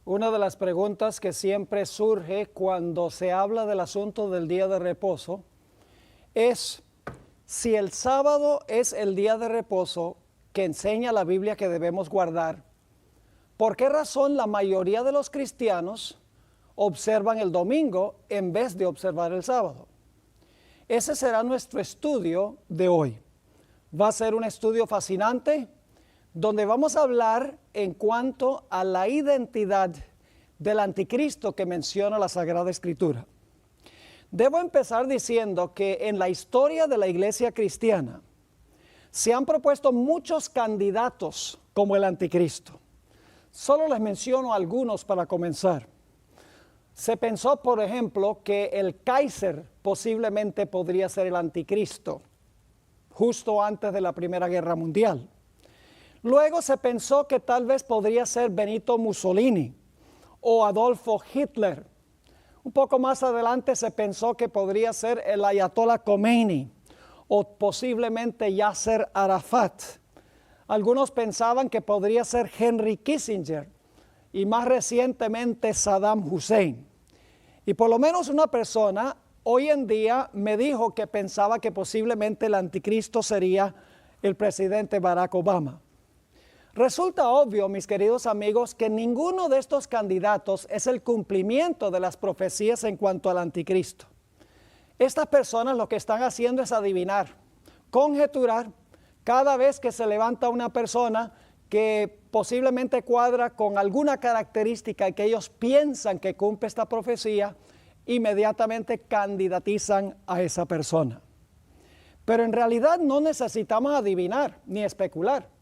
Una de las preguntas que siempre surge cuando se habla del asunto del día de reposo es si el sábado es el día de reposo que enseña la Biblia que debemos guardar. ¿Por qué razón la mayoría de los cristianos observan el domingo en vez de observar el sábado? Ese será nuestro estudio de hoy. Va a ser un estudio fascinante donde vamos a hablar en cuanto a la identidad del anticristo que menciona la Sagrada Escritura. Debo empezar diciendo que en la historia de la iglesia cristiana se han propuesto muchos candidatos como el anticristo. Solo les menciono algunos para comenzar. Se pensó, por ejemplo, que el Kaiser posiblemente podría ser el anticristo, justo antes de la Primera Guerra Mundial. Luego se pensó que tal vez podría ser Benito Mussolini o Adolfo Hitler. Un poco más adelante se pensó que podría ser el Ayatollah Khomeini o posiblemente Yasser Arafat. Algunos pensaban que podría ser Henry Kissinger y más recientemente Saddam Hussein. Y por lo menos una persona hoy en día me dijo que pensaba que posiblemente el anticristo sería el presidente Barack Obama. Resulta obvio, mis queridos amigos, que ninguno de estos candidatos es el cumplimiento de las profecías en cuanto al anticristo. Estas personas lo que están haciendo es adivinar, conjeturar. Cada vez que se levanta una persona que posiblemente cuadra con alguna característica que ellos piensan que cumple esta profecía, inmediatamente candidatizan a esa persona. Pero en realidad no necesitamos adivinar ni especular.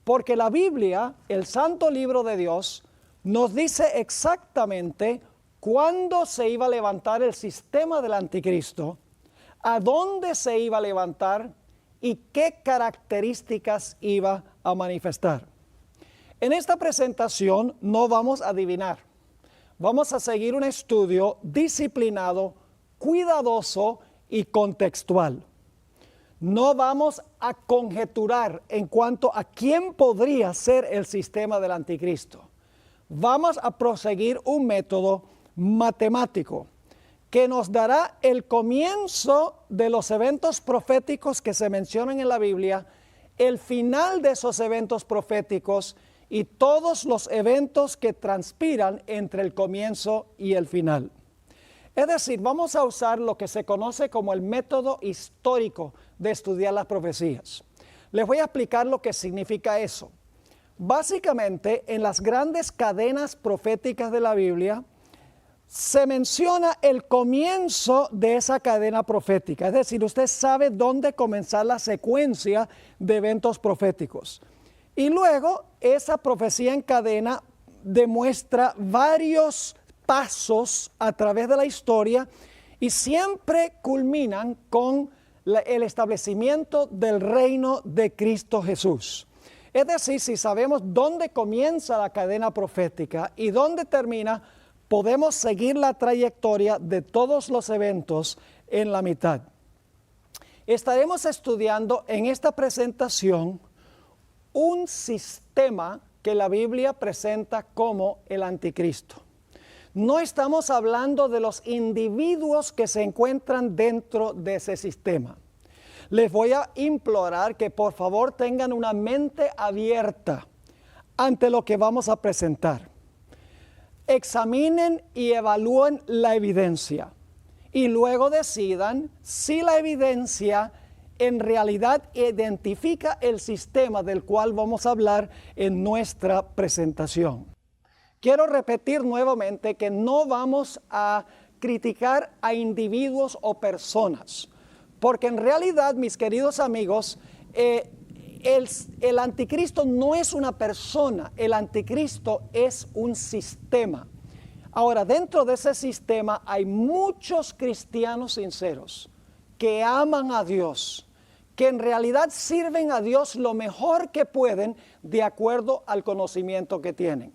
Porque la Biblia, el santo libro de Dios, nos dice exactamente cuándo se iba a levantar el sistema del anticristo, a dónde se iba a levantar y qué características iba a manifestar. En esta presentación no vamos a adivinar. Vamos a seguir un estudio disciplinado, cuidadoso y contextual. No vamos a conjeturar en cuanto a quién podría ser el sistema del anticristo. Vamos a proseguir un método matemático que nos dará el comienzo de los eventos proféticos que se mencionan en la Biblia, el final de esos eventos proféticos y todos los eventos que transpiran entre el comienzo y el final. Es decir, vamos a usar lo que se conoce como el método histórico de estudiar las profecías. Les voy a explicar lo que significa eso. Básicamente, en las grandes cadenas proféticas de la Biblia, se menciona el comienzo de esa cadena profética. Es decir, usted sabe dónde comenzar la secuencia de eventos proféticos. Y luego, esa profecía en cadena demuestra varios pasos a través de la historia y siempre culminan con el establecimiento del reino de Cristo Jesús. Es decir, si sabemos dónde comienza la cadena profética y dónde termina, podemos seguir la trayectoria de todos los eventos en la mitad. Estaremos estudiando en esta presentación un sistema que la Biblia presenta como el anticristo. No estamos hablando de los individuos que se encuentran dentro de ese sistema. Les voy a implorar que por favor tengan una mente abierta ante lo que vamos a presentar. Examinen y evalúen la evidencia y luego decidan si la evidencia en realidad identifica el sistema del cual vamos a hablar en nuestra presentación. Quiero repetir nuevamente que no vamos a criticar a individuos o personas, porque en realidad, mis queridos amigos, el anticristo no es una persona, el anticristo es un sistema. Ahora, dentro de ese sistema hay muchos cristianos sinceros que aman a Dios, que en realidad sirven a Dios lo mejor que pueden de acuerdo al conocimiento que tienen.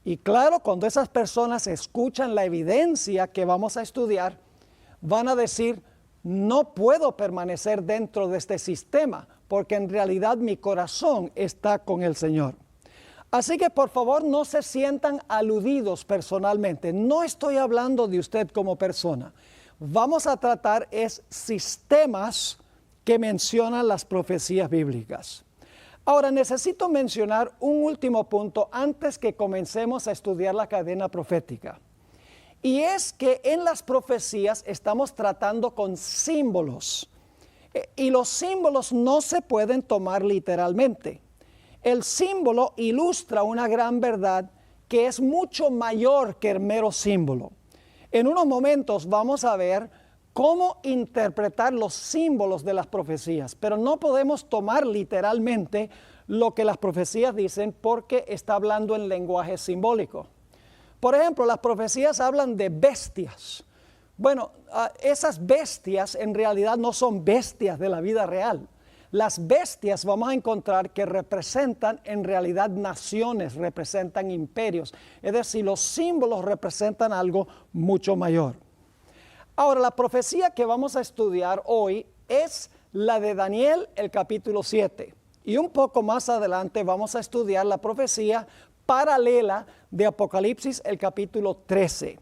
Y claro, cuando esas personas escuchan la evidencia que vamos a estudiar, van a decir, no puedo permanecer dentro de este sistema, porque en realidad mi corazón está con el Señor. Así que por favor no se sientan aludidos personalmente. No estoy hablando de usted como persona. Vamos a tratar sistemas que mencionan las profecías bíblicas. Ahora necesito mencionar un último punto antes que comencemos a estudiar la cadena profética. Y es que en las profecías estamos tratando con símbolos. Y los símbolos no se pueden tomar literalmente. El símbolo ilustra una gran verdad que es mucho mayor que el mero símbolo. En unos momentos vamos a ver cómo interpretar los símbolos de las profecías, pero no podemos tomar literalmente lo que las profecías dicen porque está hablando en lenguaje simbólico. Por ejemplo, las profecías hablan de bestias. Bueno, esas bestias en realidad no son bestias de la vida real. Las bestias vamos a encontrar que representan en realidad naciones, representan imperios. Es decir, los símbolos representan algo mucho mayor. Ahora, la profecía que vamos a estudiar hoy es la de Daniel, el capítulo 7. Y un poco más adelante vamos a estudiar la profecía paralela de Apocalipsis, el capítulo 13.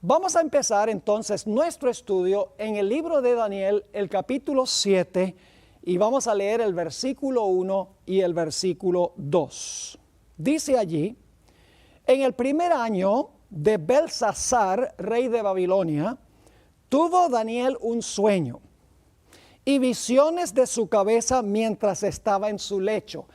Vamos a empezar entonces nuestro estudio en el libro de Daniel, el capítulo 7, y vamos a leer el versículo 1 y el versículo 2. Dice allí: en el primer año de Belsasar, rey de Babilonia, tuvo Daniel un sueño y visiones de su cabeza mientras estaba en su lecho.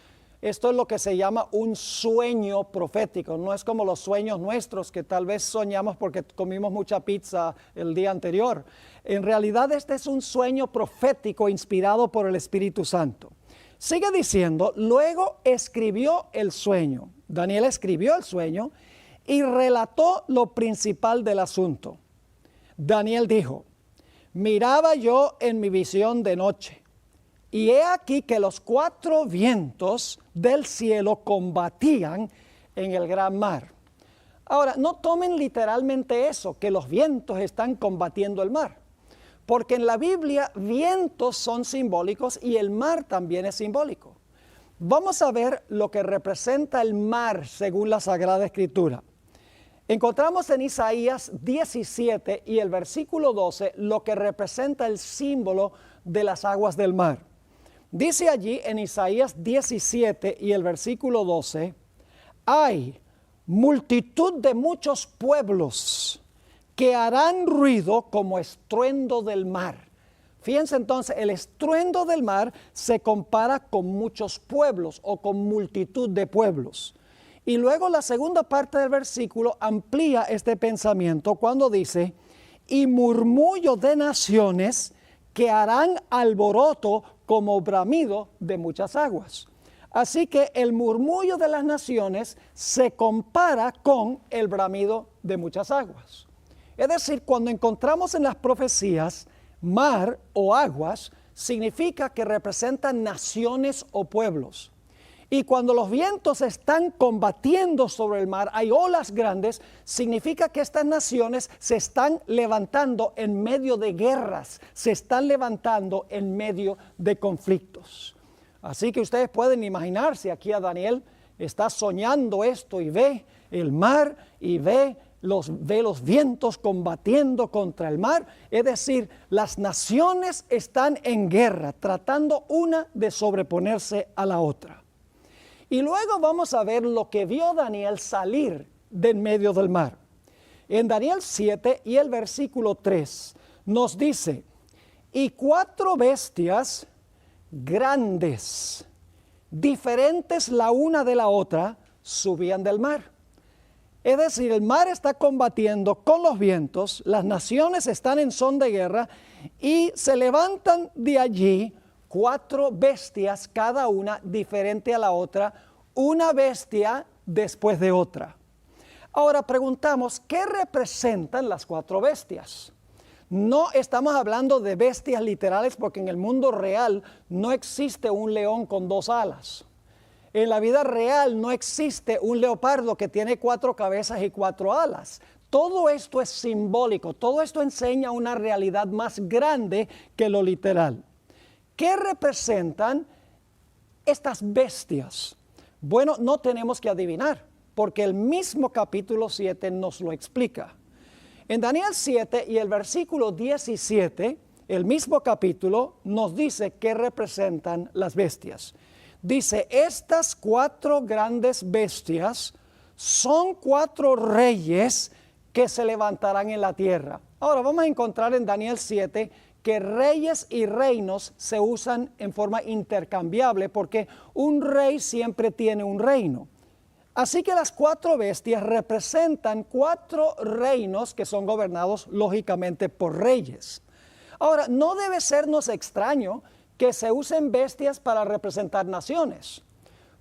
Esto es lo que se llama un sueño profético. No es como los sueños nuestros que tal vez soñamos porque comimos mucha pizza el día anterior. En realidad este es un sueño profético inspirado por el Espíritu Santo. Sigue diciendo: luego escribió el sueño. Daniel escribió el sueño y relató lo principal del asunto. Daniel dijo: miraba yo en mi visión de noche, y he aquí que los 4 vientos del cielo combatían en el gran mar. Ahora, no tomen literalmente eso, que los vientos están combatiendo el mar. Porque en la Biblia vientos son simbólicos y el mar también es simbólico. Vamos a ver lo que representa el mar según la Sagrada Escritura. Encontramos en Isaías 17 y el versículo 12 lo que representa el símbolo de las aguas del mar. Dice allí en Isaías 17 y el versículo 12: hay multitud de muchos pueblos que harán ruido como estruendo del mar. Fíjense entonces, el estruendo del mar se compara con muchos pueblos o con multitud de pueblos. Y luego la segunda parte del versículo amplía este pensamiento cuando dice: y murmullo de naciones que harán alboroto como bramido de muchas aguas. Así que el murmullo de las naciones se compara con el bramido de muchas aguas. Es decir, cuando encontramos en las profecías mar o aguas, significa que representan naciones o pueblos. Y cuando los vientos están combatiendo sobre el mar, hay olas grandes, significa que estas naciones se están levantando en medio de guerras, se están levantando en medio de conflictos. Así que ustedes pueden imaginarse, aquí a Daniel está soñando esto y ve el mar y ve los vientos combatiendo contra el mar. Es decir, las naciones están en guerra, tratando una de sobreponerse a la otra. Y luego vamos a ver lo que vio Daniel salir del medio del mar. En Daniel 7 y el versículo 3 nos dice: y 4 bestias grandes, diferentes la una de la otra, subían del mar. Es decir, el mar está combatiendo con los vientos, las naciones están en son de guerra y se levantan de allí 4 bestias, cada una diferente a la otra, una bestia después de otra. Ahora preguntamos, ¿qué representan las 4 bestias? No estamos hablando de bestias literales porque en el mundo real no existe un león con 2 alas. En la vida real no existe un leopardo que tiene 4 cabezas y 4 alas. Todo esto es simbólico, todo esto enseña una realidad más grande que lo literal. ¿Qué representan estas bestias? Bueno, no tenemos que adivinar, porque el mismo capítulo 7 nos lo explica. En Daniel 7 y el versículo 17, el mismo capítulo nos dice qué representan las bestias. Dice, estas 4 grandes bestias son 4 reyes que se levantarán en la tierra. Ahora vamos a encontrar en Daniel 7 que reyes y reinos se usan en forma intercambiable porque un rey siempre tiene un reino. Así que las 4 bestias representan 4 reinos que son gobernados lógicamente por reyes. Ahora, no debe sernos extraño que se usen bestias para representar naciones,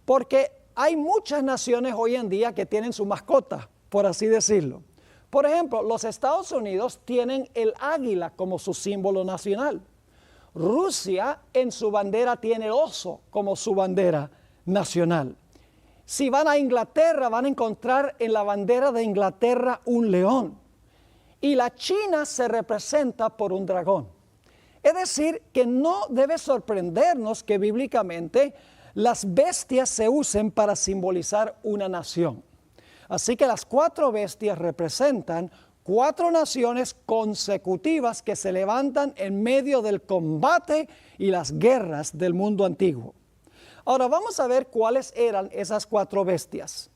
porque hay muchas naciones hoy en día que tienen su mascota, por así decirlo. Por ejemplo, los Estados Unidos tienen el águila como su símbolo nacional. Rusia en su bandera tiene el oso como su bandera nacional. Si van a Inglaterra, van a encontrar en la bandera de Inglaterra un león. Y la China se representa por un dragón. Es decir, que no debe sorprendernos que bíblicamente las bestias se usen para simbolizar una nación. Así que las 4 bestias representan 4 naciones consecutivas que se levantan en medio del combate y las guerras del mundo antiguo. Ahora vamos a ver cuáles eran esas 4 bestias.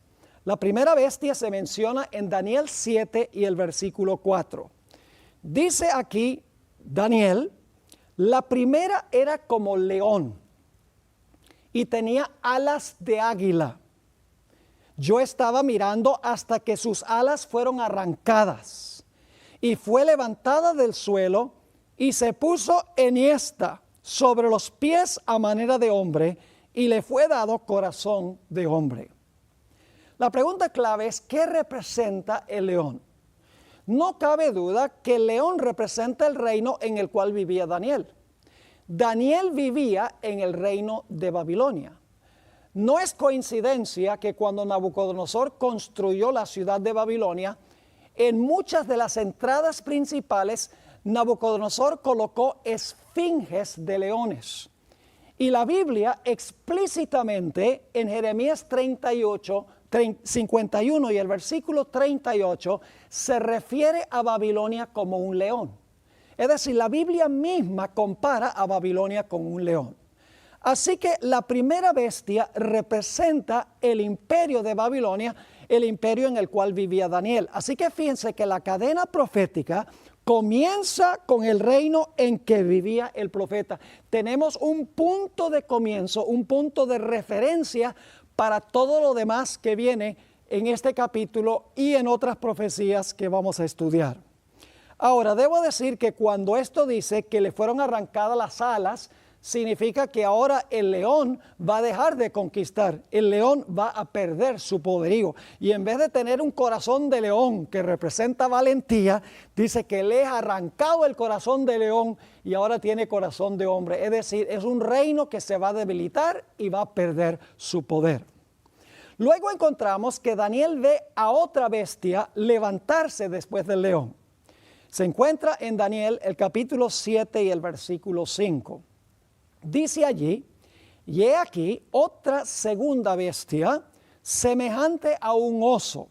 La primera bestia se menciona en Daniel 7 y el versículo 4. Dice aquí Daniel, la primera era como león y tenía alas de águila. Yo estaba mirando hasta que sus alas fueron arrancadas y fue levantada del suelo y se puso enhiesta sobre los pies a manera de hombre y le fue dado corazón de hombre. La pregunta clave es, ¿qué representa el león? No cabe duda que el león representa el reino en el cual vivía Daniel. Daniel vivía en el reino de Babilonia. No es coincidencia que cuando Nabucodonosor construyó la ciudad de Babilonia, en muchas de las entradas principales, Nabucodonosor colocó esfinges de leones. Y la Biblia explícitamente en Jeremías 38, 51 y el versículo 38 se refiere a Babilonia como un león. Es decir, la Biblia misma compara a Babilonia con un león. Así que la primera bestia representa el imperio de Babilonia, el imperio en el cual vivía Daniel. Así que fíjense que la cadena profética comienza con el reino en que vivía el profeta. Tenemos un punto de comienzo, un punto de referencia para todo lo demás que viene en este capítulo y en otras profecías que vamos a estudiar. Ahora, debo decir que cuando esto dice que le fueron arrancadas las alas, significa que ahora el león va a dejar de conquistar, el león va a perder su poderío. Y en vez de tener un corazón de león que representa valentía, dice que le ha arrancado el corazón de león y ahora tiene corazón de hombre. Es decir, es un reino que se va a debilitar y va a perder su poder. Luego encontramos que Daniel ve a otra bestia levantarse después del león. Se encuentra en Daniel el capítulo 7 y el versículo 5. Dice allí, y he aquí otra segunda bestia, semejante a un oso,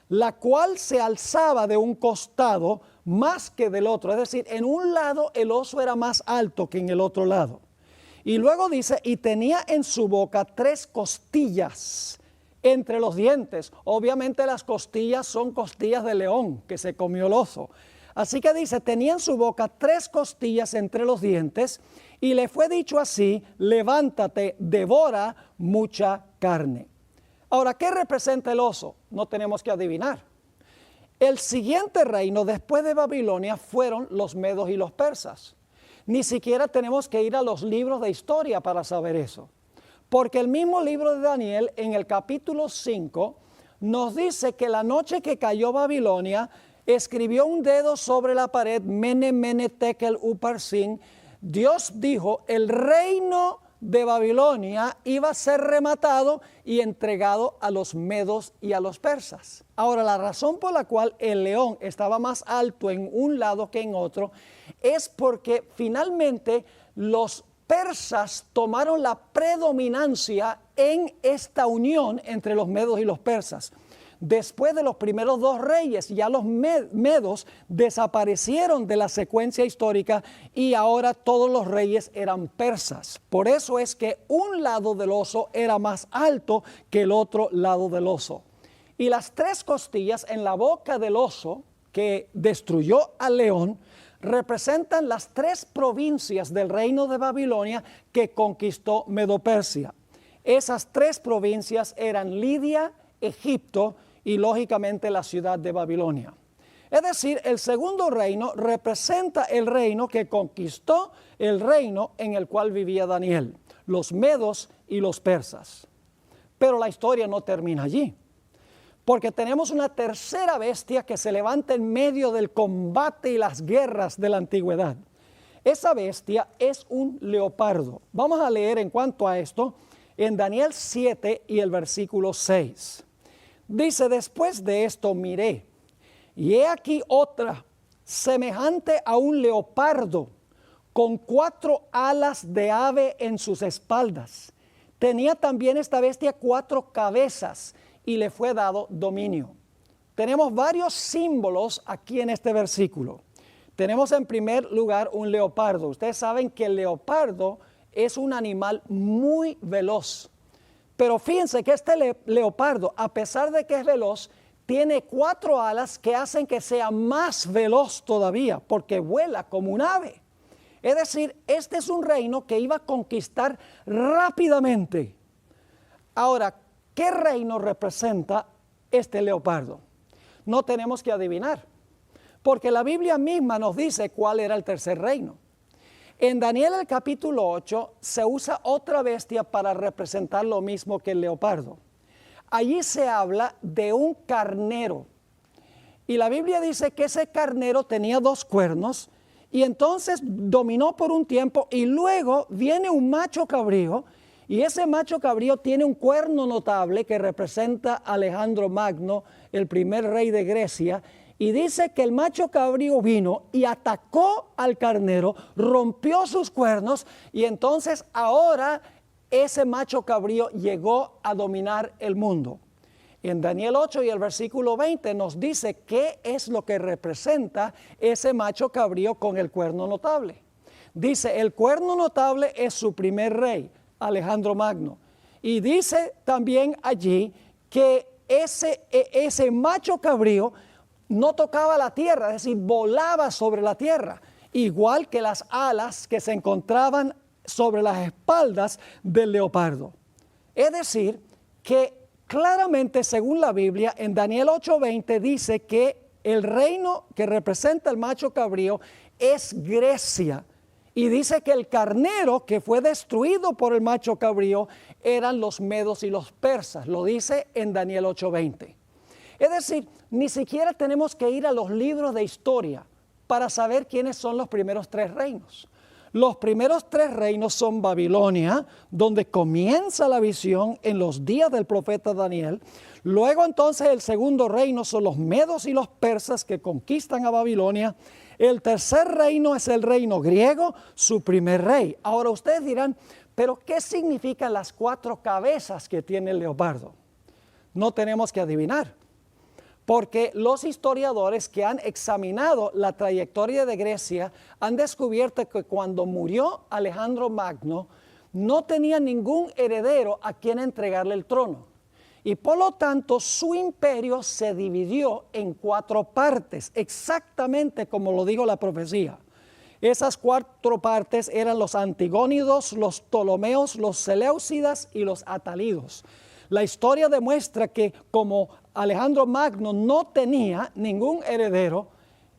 la cual se alzaba de un costado más que del otro. Es decir, en un lado el oso era más alto que en el otro lado. Y luego dice, y tenía en su boca 3 costillas entre los dientes. Obviamente las costillas son costillas de león que se comió el oso. Así que dice, tenía en su boca 3 costillas entre los dientes y le fue dicho así, levántate, devora mucha carne. Ahora, ¿qué representa el oso? No tenemos que adivinar. El siguiente reino después de Babilonia fueron los medos y los persas. Ni siquiera tenemos que ir a los libros de historia para saber eso. Porque el mismo libro de Daniel en el capítulo 5 nos dice que la noche que cayó Babilonia, escribió un dedo sobre la pared, Mene, Mene, Tekel, Uparsin. Dios dijo, el reino de Babilonia iba a ser rematado y entregado a los medos y a los persas. Ahora, la razón por la cual el león estaba más alto en un lado que en otro es porque finalmente los persas tomaron la predominancia en esta unión entre los medos y los persas. Después de los primeros dos reyes, ya los medos desaparecieron de la secuencia histórica y ahora todos los reyes eran persas. Por eso es que un lado del oso era más alto que el otro lado del oso. Y las tres costillas en la boca del oso que destruyó al león representan las tres provincias del reino de Babilonia que conquistó Medo-Persia. Esas tres provincias eran Lidia, Egipto y lógicamente la ciudad de Babilonia. Es decir, el segundo reino representa el reino que conquistó el reino en el cual vivía Daniel, los medos y los persas. Pero la historia no termina allí, porque tenemos una tercera bestia que se levanta en medio del combate y las guerras de la antigüedad. Esa bestia es un leopardo. Vamos a leer en cuanto a esto en Daniel 7 y el versículo 6. Dice, después de esto miré, y he aquí otra, semejante a un leopardo, con 4 alas de ave en sus espaldas. Tenía también esta bestia 4 cabezas, y le fue dado dominio. Tenemos varios símbolos aquí en este versículo. Tenemos en primer lugar un leopardo. Ustedes saben que el leopardo es un animal muy veloz. Pero fíjense que este leopardo, a pesar de que es veloz, tiene 4 alas que hacen que sea más veloz todavía, porque vuela como un ave. Es decir, este es un reino que iba a conquistar rápidamente. Ahora, ¿qué reino representa este leopardo? No tenemos que adivinar, porque la Biblia misma nos dice cuál era el tercer reino. En Daniel el capítulo 8 se usa otra bestia para representar lo mismo que el leopardo. Allí se habla de un carnero. Y la Biblia dice que ese carnero tenía 2 cuernos y entonces dominó por un tiempo y luego viene un macho cabrío y ese macho cabrío tiene un cuerno notable que representa a Alejandro Magno, el primer rey de Grecia. Y dice que el macho cabrío vino y atacó al carnero, rompió sus cuernos y entonces ahora ese macho cabrío llegó a dominar el mundo. En Daniel 8 y el versículo 20 nos dice qué es lo que representa ese macho cabrío con el cuerno notable. Dice, el cuerno notable es su primer rey, Alejandro Magno. Y dice también allí que ese macho cabrío no tocaba la tierra, es decir, volaba sobre la tierra, igual que las alas que se encontraban sobre las espaldas del leopardo. Es decir, que claramente según la Biblia, en Daniel 8:20 dice que el reino que representa el macho cabrío es Grecia. Y dice que el carnero que fue destruido por el macho cabrío eran los medos y los persas. Lo dice en Daniel 8:20. Es decir, ni siquiera tenemos que ir a los libros de historia para saber quiénes son los primeros 3 reinos. Los primeros 3 reinos son Babilonia, donde comienza la visión en los días del profeta Daniel. Luego entonces el segundo reino son los medos y los persas que conquistan a Babilonia. El tercer reino es el reino griego, su primer rey. Ahora ustedes dirán, ¿pero qué significan las 4 cabezas que tiene el leopardo? No tenemos que adivinar. Porque los historiadores que han examinado la trayectoria de Grecia han descubierto que cuando murió Alejandro Magno no tenía ningún heredero a quien entregarle el trono. Y por lo tanto su imperio se dividió en 4 partes, exactamente como lo dijo la profecía. Esas 4 partes eran los antigónidos, los ptolomeos, los seleucidas y los atalidos. La historia demuestra que como Alejandro Magno no tenía ningún heredero,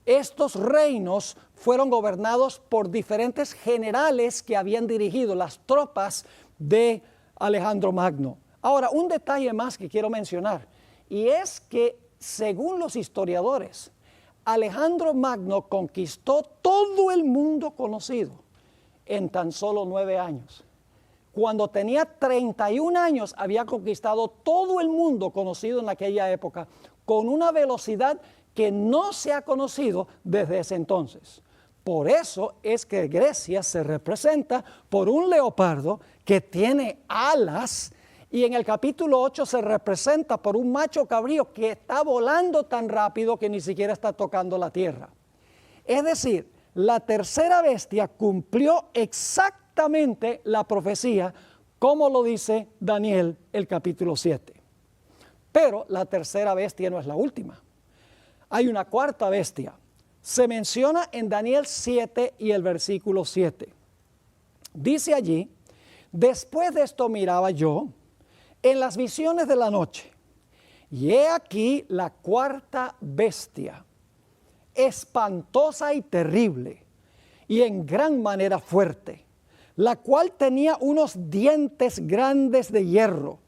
estos reinos fueron gobernados por diferentes generales que habían dirigido las tropas de Alejandro Magno. Ahora, un detalle más que quiero mencionar, y es que según los historiadores, Alejandro Magno conquistó todo el mundo conocido en tan solo 9 años. Cuando tenía 31 años había conquistado todo el mundo conocido en aquella época con una velocidad que no se ha conocido desde ese entonces. Por eso es que Grecia se representa por un leopardo que tiene alas, y en el capítulo 8 se representa por un macho cabrío que está volando tan rápido que ni siquiera está tocando la tierra. Es decir, la tercera bestia cumplió exactamente la profecía, como lo dice Daniel el capítulo 7. Pero la tercera bestia no es la última. Hay una cuarta bestia. Se menciona en Daniel 7 y el versículo 7. Dice allí: después de esto miraba yo en las visiones de la noche, y he aquí la cuarta bestia, espantosa y terrible, y en gran manera fuerte, la cual tenía unos dientes grandes de hierro,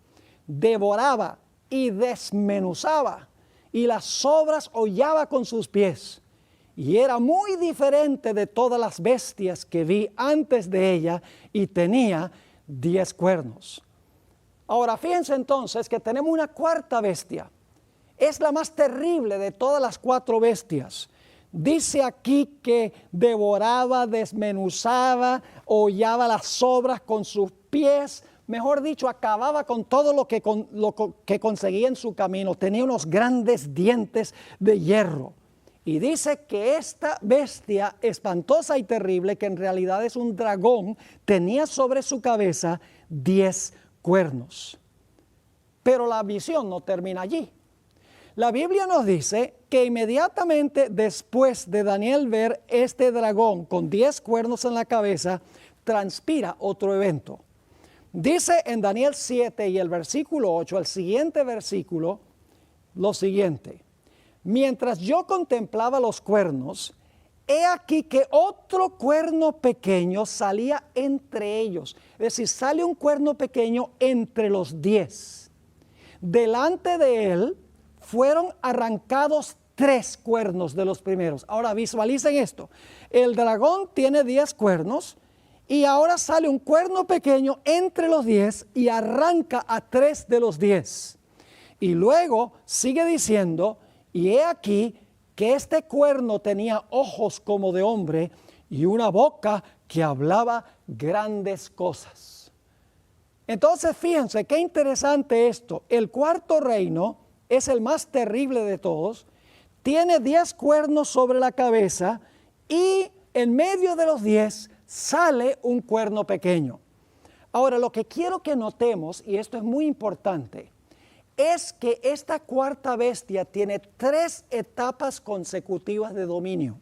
devoraba y desmenuzaba, y las sobras hollaba con sus pies, y era muy diferente de todas las bestias que vi antes de ella, y tenía 10 cuernos. Ahora fíjense entonces que tenemos una cuarta bestia. Es la más terrible de todas las 4 bestias. Dice aquí que devoraba, desmenuzaba, hollaba las sobras con sus pies. Mejor dicho, acababa con todo lo que conseguía en su camino. Tenía unos grandes dientes de hierro. Y dice que esta bestia espantosa y terrible, que en realidad es un dragón, tenía sobre su cabeza 10 cuernos. Pero la visión no termina allí. La Biblia nos dice que inmediatamente después de Daniel ver este dragón con 10 cuernos en la cabeza, transpira otro evento. Dice en Daniel 7 y el versículo 8, el siguiente versículo, lo siguiente: mientras yo contemplaba los cuernos, he aquí que otro cuerno pequeño salía entre ellos. Es decir, sale un cuerno pequeño entre los 10. Delante de él fueron arrancados 3 cuernos de los primeros. Ahora visualicen esto. El dragón tiene 10 cuernos y ahora sale un cuerno pequeño entre los 10 y arranca a 3 de los 10. Y luego sigue diciendo: y he aquí que este cuerno tenía ojos como de hombre y una boca que hablaba grandes cosas. Entonces fíjense qué interesante esto. El cuarto reino es el más terrible de todos. Tiene 10 cuernos sobre la cabeza y en medio de los 10 sale un cuerno pequeño. Ahora, lo que quiero que notemos, y esto es muy importante, es que esta cuarta bestia tiene 3 etapas consecutivas de dominio.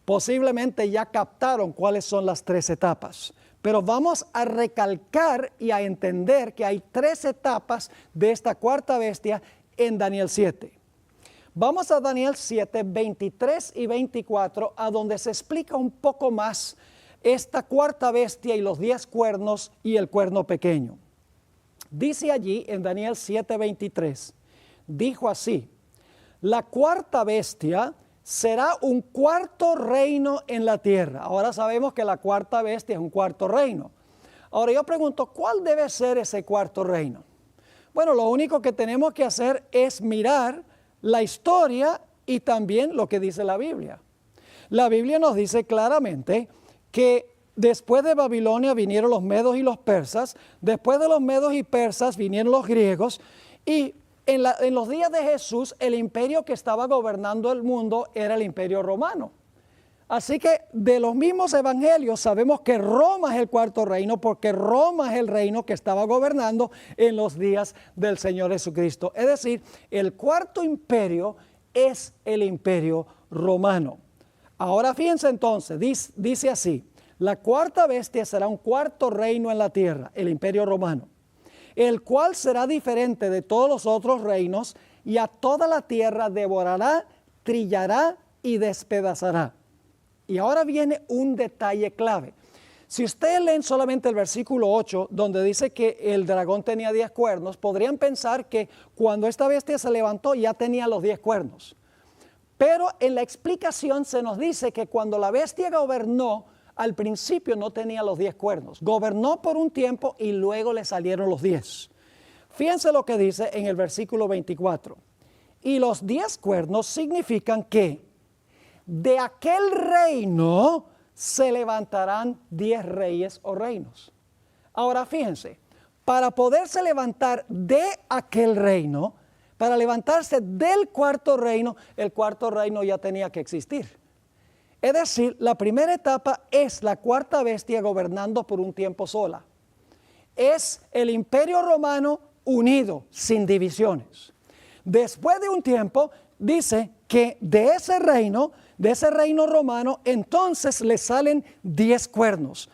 Posiblemente ya captaron cuáles son las 3 etapas, pero vamos a recalcar y a entender que hay 3 etapas de esta cuarta bestia en Daniel 7. Vamos a Daniel 7, 23 y 24, a donde se explica un poco más esta cuarta bestia y los 10 cuernos y el cuerno pequeño. Dice allí en Daniel 7:23, dijo así: la cuarta bestia será un cuarto reino en la tierra. Ahora sabemos que la cuarta bestia es un cuarto reino. Ahora yo pregunto, ¿cuál debe ser ese cuarto reino? Bueno, lo único que tenemos que hacer es mirar la historia y también lo que dice la Biblia. La Biblia nos dice claramente que después de Babilonia vinieron los medos y los persas, después de los medos y persas vinieron los griegos, y en los días de Jesús el imperio que estaba gobernando el mundo era el imperio romano. Así que de los mismos evangelios sabemos que Roma es el cuarto reino, porque Roma es el reino que estaba gobernando en los días del Señor Jesucristo. Es decir, el cuarto imperio es el imperio romano. Ahora fíjense entonces, dice así: la cuarta bestia será un cuarto reino en la tierra, el imperio romano, el cual será diferente de todos los otros reinos, y a toda la tierra devorará, trillará y despedazará. Y ahora viene un detalle clave. Si ustedes leen solamente el versículo 8, donde dice que el dragón tenía 10 cuernos, podrían pensar que cuando esta bestia se levantó ya tenía los 10 cuernos. Pero en la explicación se nos dice que cuando la bestia gobernó, al principio no tenía los 10 cuernos. Gobernó por un tiempo y luego le salieron los 10. Fíjense lo que dice en el versículo 24. Y los 10 cuernos significan que de aquel reino se levantarán 10 reyes o reinos. Ahora fíjense, para poderse levantar de aquel reino, para levantarse del cuarto reino, el cuarto reino ya tenía que existir. Es decir, la primera etapa es la cuarta bestia gobernando por un tiempo sola. Es el imperio romano unido, sin divisiones. Después de un tiempo, dice que de ese reino romano, entonces le salen 10 cuernos,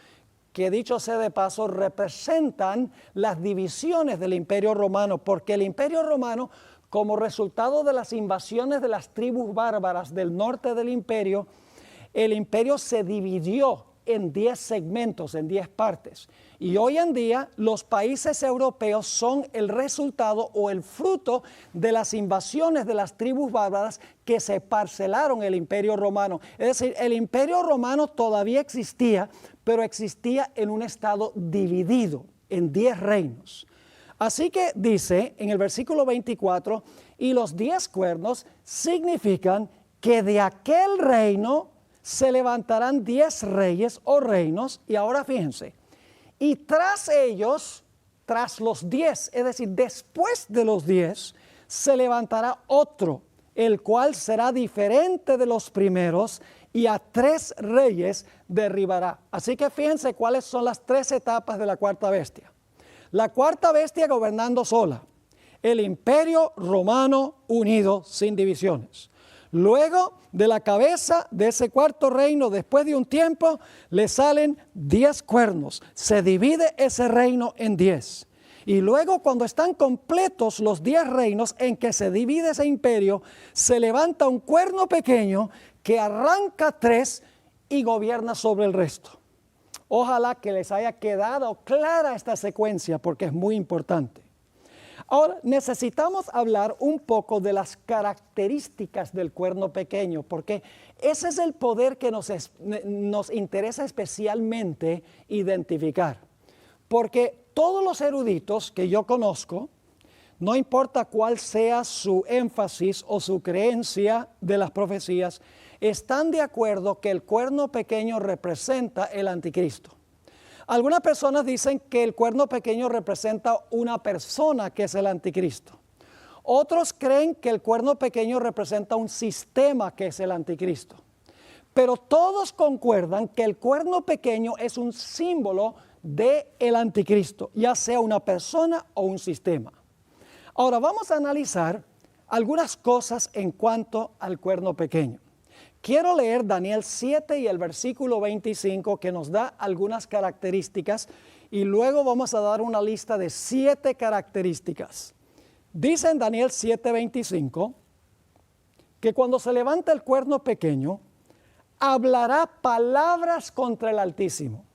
que dicho sea de paso, representan las divisiones del imperio romano, porque el imperio romano, como resultado de las invasiones de las tribus bárbaras del norte del imperio, el imperio se dividió en 10 segmentos, en 10 partes. Y hoy en día los países europeos son el resultado o el fruto de las invasiones de las tribus bárbaras que se parcelaron el imperio romano. Es decir, el imperio romano todavía existía, pero existía en un estado dividido en 10 reinos. Así que dice en el versículo 24, y los 10 cuernos significan que de aquel reino se levantarán 10 reyes o reinos, y ahora fíjense, y tras ellos, tras los 10, es decir, después de los 10, se levantará otro, el cual será diferente de los primeros, y a 3 reyes derribará. Así que fíjense cuáles son las 3 etapas de la cuarta bestia. La cuarta bestia gobernando sola, el imperio romano unido sin divisiones. Luego de la cabeza de ese cuarto reino, después de un tiempo, le salen 10 cuernos. Se divide ese reino en 10. Y luego cuando están completos los 10 reinos en que se divide ese imperio, se levanta un cuerno pequeño que arranca 3 y gobierna sobre el resto. Ojalá que les haya quedado clara esta secuencia porque es muy importante. Ahora, necesitamos hablar un poco de las características del cuerno pequeño, porque ese es el poder que nos interesa especialmente identificar. Porque todos los eruditos que yo conozco, no importa cuál sea su énfasis o su creencia de las profecías, están de acuerdo que el cuerno pequeño representa el anticristo. Algunas personas dicen que el cuerno pequeño representa una persona que es el anticristo. Otros creen que el cuerno pequeño representa un sistema que es el anticristo. Pero todos concuerdan que el cuerno pequeño es un símbolo del anticristo, ya sea una persona o un sistema. Ahora vamos a analizar algunas cosas en cuanto al cuerno pequeño. Quiero leer Daniel 7 y el versículo 25 que nos da algunas características y luego vamos a dar una lista de 7 características. Dice en Daniel 7:25 que cuando se levanta el cuerno pequeño, hablará palabras contra el Altísimo.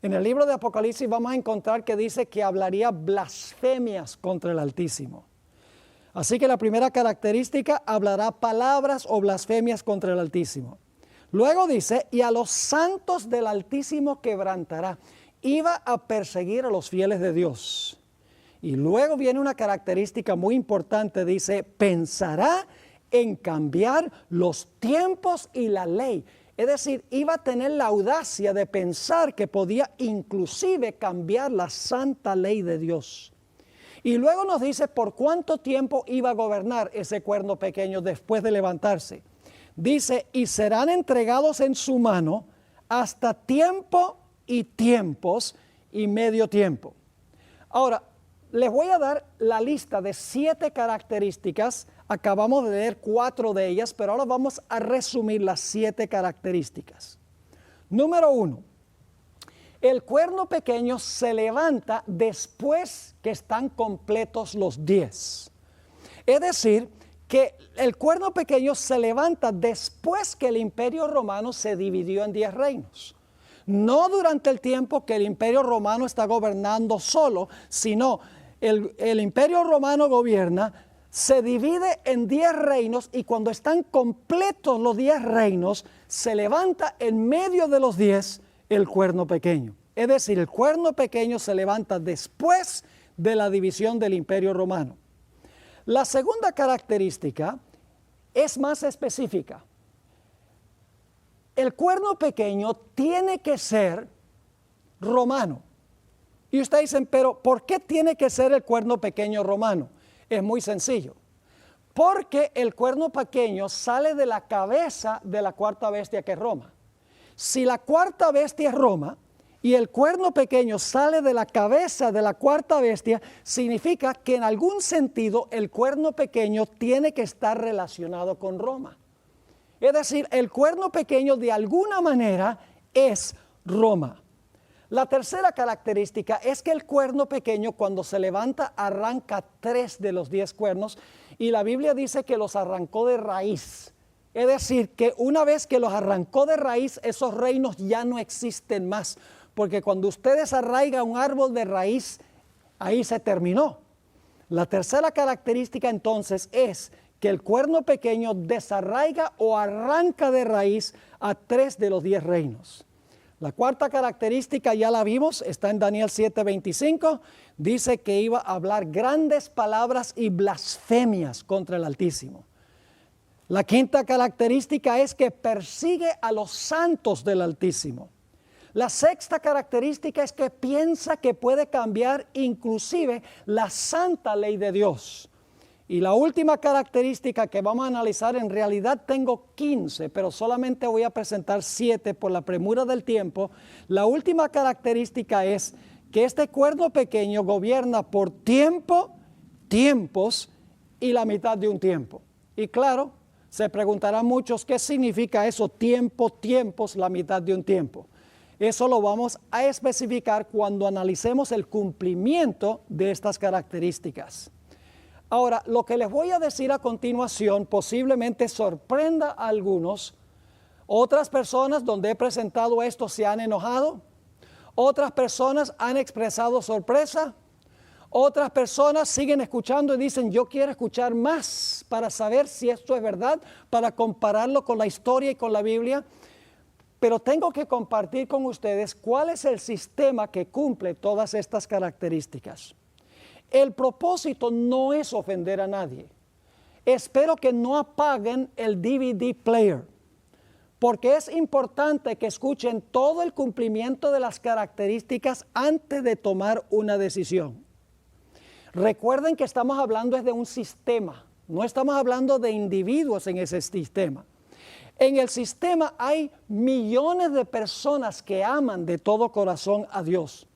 En el libro de Apocalipsis vamos a encontrar que dice que hablaría blasfemias contra el Altísimo. Así que la primera característica, hablará palabras o blasfemias contra el Altísimo. Luego dice, y a los santos del Altísimo quebrantará. Iba a perseguir a los fieles de Dios. Y luego viene una característica muy importante, dice, pensará en cambiar los tiempos y la ley. Es decir, iba a tener la audacia de pensar que podía inclusive cambiar la santa ley de Dios. Y luego nos dice por cuánto tiempo iba a gobernar ese cuerno pequeño después de levantarse. Dice, y serán entregados en su mano hasta tiempo y tiempos y medio tiempo. Ahora, les voy a dar la lista de 7 características. Acabamos de leer 4 de ellas, pero ahora vamos a resumir las 7 características. Número 1. El cuerno pequeño se levanta después que están completos los 10. Es decir, que el cuerno pequeño se levanta después que el imperio romano se dividió en 10 reinos. No durante el tiempo que el imperio romano está gobernando solo, sino el imperio romano gobierna, se divide en 10 reinos y cuando están completos los 10 reinos, se levanta en medio de los 10 el cuerno pequeño. Es decir, el cuerno pequeño se levanta después de la división del imperio romano. La segunda característica es más específica. el cuerno pequeño tiene que ser romano. Y ustedes dicen, pero ¿por qué tiene que ser el cuerno pequeño romano? Es muy sencillo. Porque el cuerno pequeño sale de la cabeza de la cuarta bestia que es Roma. Si la cuarta bestia es Roma y el cuerno pequeño sale de la cabeza de la cuarta bestia, significa que en algún sentido el cuerno pequeño tiene que estar relacionado con Roma. Es decir, el cuerno pequeño de alguna manera es Roma. La tercera característica es que el cuerno pequeño cuando se levanta arranca 3 de los 10 cuernos y la Biblia dice que los arrancó de raíz. Es decir, que una vez que los arrancó de raíz, esos reinos ya no existen más. Porque cuando usted desarraiga un árbol de raíz, ahí se terminó. La tercera característica entonces es que el cuerno pequeño desarraiga o arranca de raíz a 3 de los 10 reinos. La cuarta característica ya la vimos, está en Daniel 7:25, dice que iba a hablar grandes palabras y blasfemias contra el Altísimo. La quinta característica es que persigue a los santos del Altísimo. La sexta característica es que piensa que puede cambiar inclusive la santa ley de Dios. Y la última característica que vamos a analizar, en realidad tengo 15, pero solamente voy a presentar 7 por la premura del tiempo. La última característica es que este cuerno pequeño gobierna por tiempo, tiempos y la mitad de un tiempo. Y claro, se preguntarán muchos, ¿qué significa eso? Tiempo, tiempos, la mitad de un tiempo. Eso lo vamos a especificar cuando analicemos el cumplimiento de estas características. Ahora, lo que les voy a decir a continuación posiblemente sorprenda a algunos. Otras personas donde he presentado esto se han enojado. Otras personas han expresado sorpresa. Otras personas siguen escuchando y dicen, yo quiero escuchar más para saber si esto es verdad, para compararlo con la historia y con la Biblia. Pero tengo que compartir con ustedes cuál es el sistema que cumple todas estas características. El propósito no es ofender a nadie. Espero que no apaguen el DVD player, porque es importante que escuchen todo el cumplimiento de las características antes de tomar una decisión. Recuerden que estamos hablando de un sistema, no estamos hablando de individuos en ese sistema. En el sistema hay millones de personas que aman de todo corazón a Dios.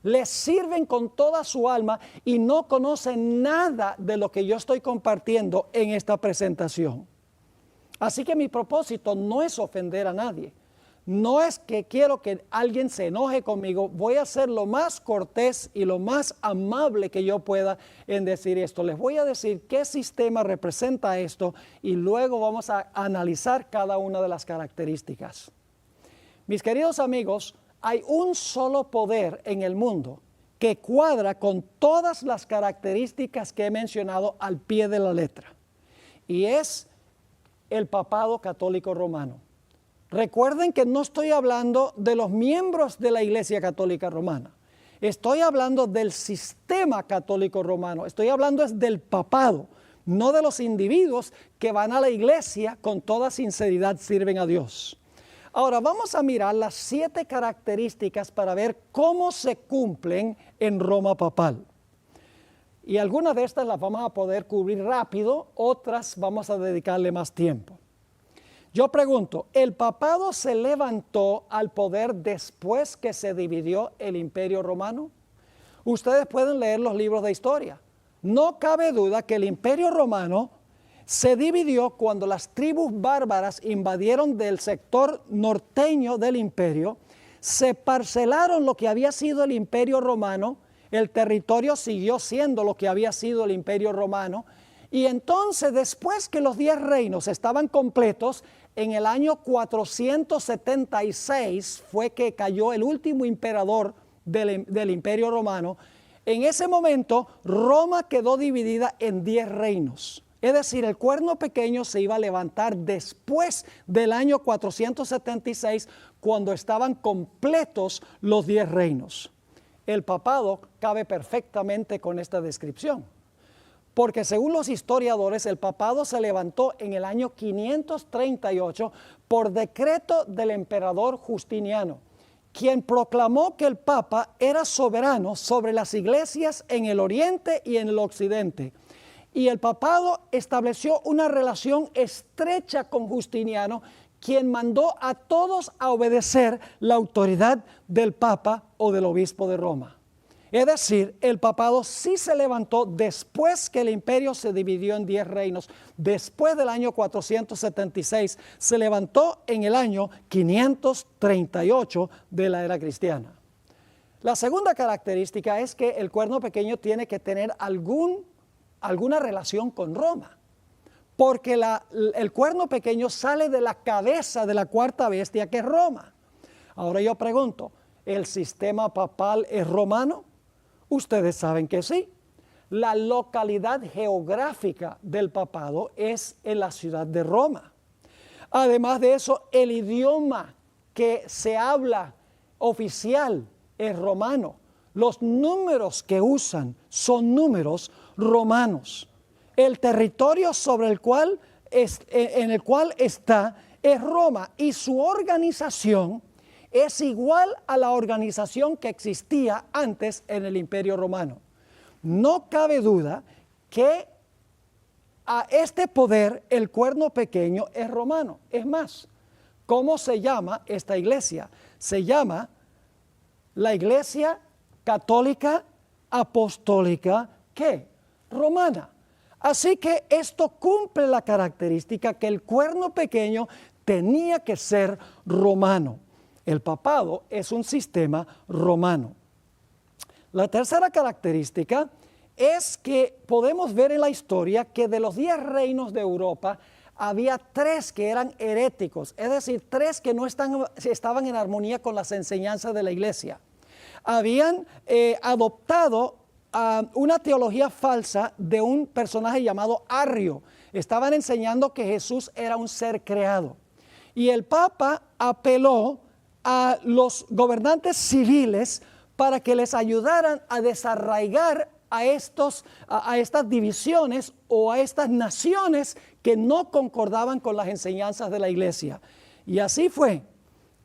Les sirven con toda su alma y no conocen nada de lo que yo estoy compartiendo en esta presentación. Así que mi propósito no es ofender a nadie. No es que quiero que alguien se enoje conmigo. Voy a ser lo más cortés y lo más amable que yo pueda en decir esto. Les voy a decir qué sistema representa esto y luego vamos a analizar cada una de las características. Mis queridos amigos, hay un solo poder en el mundo que cuadra con todas las características que he mencionado al pie de la letra. Y es el papado católico romano. Recuerden que no estoy hablando de los miembros de la Iglesia Católica Romana. Estoy hablando del sistema católico romano. Estoy hablando del papado, no de los individuos que van a la iglesia con toda sinceridad sirven a Dios. Ahora vamos a mirar las 7 características para ver cómo se cumplen en Roma papal. Y algunas de estas las vamos a poder cubrir rápido, otras vamos a dedicarle más tiempo. Yo pregunto, ¿el papado se levantó al poder después que se dividió el Imperio Romano? Ustedes pueden leer los libros de historia. No cabe duda que el Imperio Romano se dividió cuando las tribus bárbaras invadieron del sector norteño del imperio, se parcelaron lo que había sido el Imperio Romano, el territorio siguió siendo lo que había sido el Imperio Romano, y entonces después que los 10 reinos estaban completos, en el año 476 fue que cayó el último emperador del Imperio Romano. En ese momento Roma quedó dividida en 10 reinos. Es decir, el cuerno pequeño se iba a levantar después del año 476 cuando estaban completos los 10 reinos. El papado cabe perfectamente con esta descripción. porque según los historiadores, el papado se levantó en el año 538 por decreto del emperador Justiniano, quien proclamó que el Papa era soberano sobre las iglesias en el oriente y en el occidente. Y el papado estableció una relación estrecha con Justiniano, quien mandó a todos a obedecer la autoridad del Papa o del obispo de Roma. Es decir, el papado sí se levantó después que el imperio se dividió en 10 reinos. Después del año 476, se levantó en el año 538 de la era cristiana. La segunda característica es que el cuerno pequeño tiene que tener alguna relación con Roma, porque el cuerno pequeño sale de la cabeza de la cuarta bestia, que es Roma. Ahora yo pregunto, ¿el sistema papal es romano? Ustedes saben que sí. La localidad geográfica del papado es en la ciudad de Roma. Además de eso, el idioma que se habla oficial es romano. Los números que usan son números romanos. El territorio en el cual está es Roma, y su organización es igual a la organización que existía antes en el Imperio Romano. No cabe duda que a este poder el cuerno pequeño es romano. Es más, ¿cómo se llama esta iglesia? Se llama la Iglesia Católica Apostólica, ¿qué? Romana. Así que esto cumple la característica que el cuerno pequeño tenía que ser romano. El papado es un sistema romano. La tercera característica es que podemos ver en la historia que de los 10 reinos de Europa había 3 que eran heréticos, es decir, 3 que no estaban en armonía con las enseñanzas de la iglesia. Habían adoptado una teología falsa de un personaje llamado Arrio. Estaban enseñando que Jesús era un ser creado. Y el Papa apeló a los gobernantes civiles para que les ayudaran a desarraigar a estas divisiones o a estas naciones que no concordaban con las enseñanzas de la iglesia. Y así fue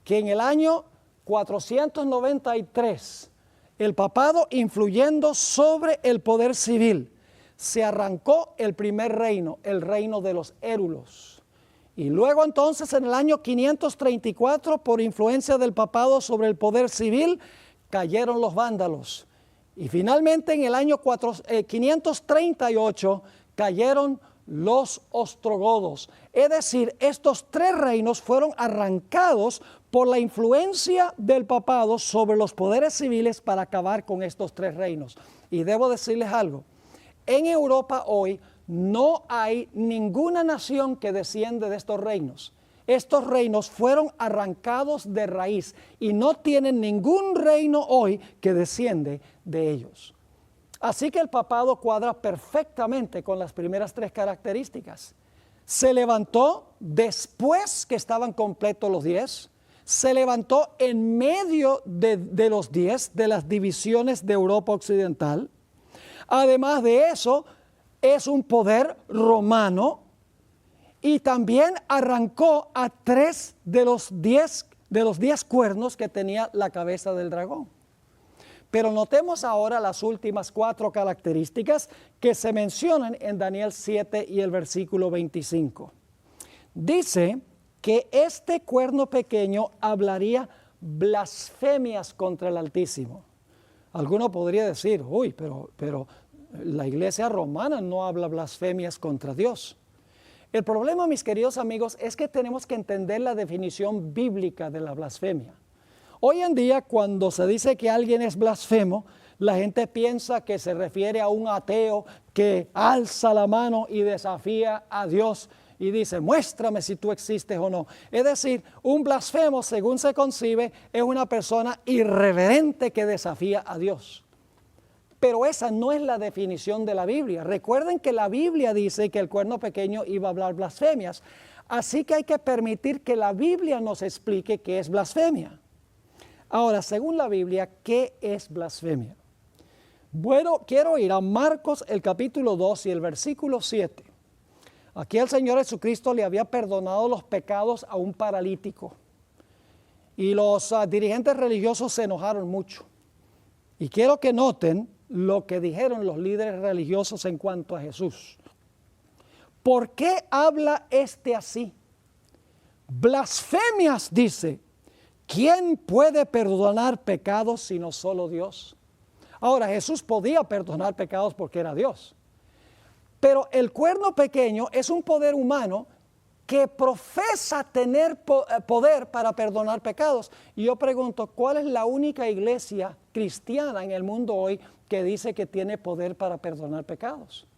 que en el año 493, el papado, influyendo sobre el poder civil, se arrancó el primer reino, el reino de los érulos. Y luego entonces en el año 534, por influencia del papado sobre el poder civil, cayeron los vándalos. Y finalmente en el año 538 cayeron los ostrogodos. Es decir, estos 3 reinos fueron arrancados por la influencia del papado sobre los poderes civiles para acabar con estos 3 reinos. Y debo decirles algo, en Europa hoy no hay ninguna nación que desciende de estos reinos. Estos reinos fueron arrancados de raíz y no tienen ningún reino hoy que desciende de ellos. Así que el papado cuadra perfectamente con las primeras 3 características. Se levantó después que estaban completos los 10. Se levantó en medio de los 10, de las divisiones de Europa Occidental. Además de eso, es un poder romano, y también arrancó a 3 de los 10 cuernos que tenía la cabeza del dragón. Pero notemos ahora las últimas 4 características que se mencionan en Daniel 7 y el versículo 25. Dice que este cuerno pequeño hablaría blasfemias contra el Altísimo. Alguno podría decir, uy, pero la iglesia romana no habla blasfemias contra Dios. El problema, mis queridos amigos, es que tenemos que entender la definición bíblica de la blasfemia. Hoy en día, cuando se dice que alguien es blasfemo, la gente piensa que se refiere a un ateo que alza la mano y desafía a Dios y dice, muéstrame si tú existes o no. Es decir, un blasfemo, según se concibe, es una persona irreverente que desafía a Dios. Pero esa no es la definición de la Biblia. Recuerden que la Biblia dice que el cuerno pequeño iba a hablar blasfemias. Así que hay que permitir que la Biblia nos explique qué es blasfemia. Ahora, según la Biblia, ¿qué es blasfemia? Bueno, quiero ir a Marcos el capítulo 2 y el versículo 7. Aquí el Señor Jesucristo le había perdonado los pecados a un paralítico. Y los dirigentes religiosos se enojaron mucho. Y quiero que noten lo que dijeron los líderes religiosos en cuanto a Jesús. ¿Por qué habla este así? Blasfemias, dice. ¿Quién puede perdonar pecados sino solo Dios? Ahora, Jesús podía perdonar pecados porque era Dios. Pero el cuerno pequeño es un poder humano que profesa tener poder para perdonar pecados. Y yo pregunto, ¿cuál es la única iglesia cristiana en el mundo hoy que dice que tiene poder para perdonar pecados?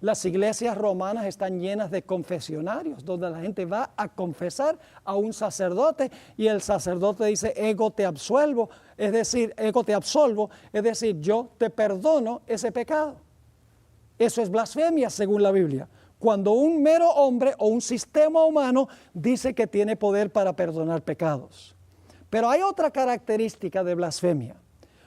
Las iglesias romanas están llenas de confesionarios, donde la gente va a confesar a un sacerdote y el sacerdote dice, ego te absolvo, es decir, yo te perdono ese pecado. Eso es blasfemia según la Biblia. Cuando un mero hombre o un sistema humano dice que tiene poder para perdonar pecados. Pero hay otra característica de blasfemia.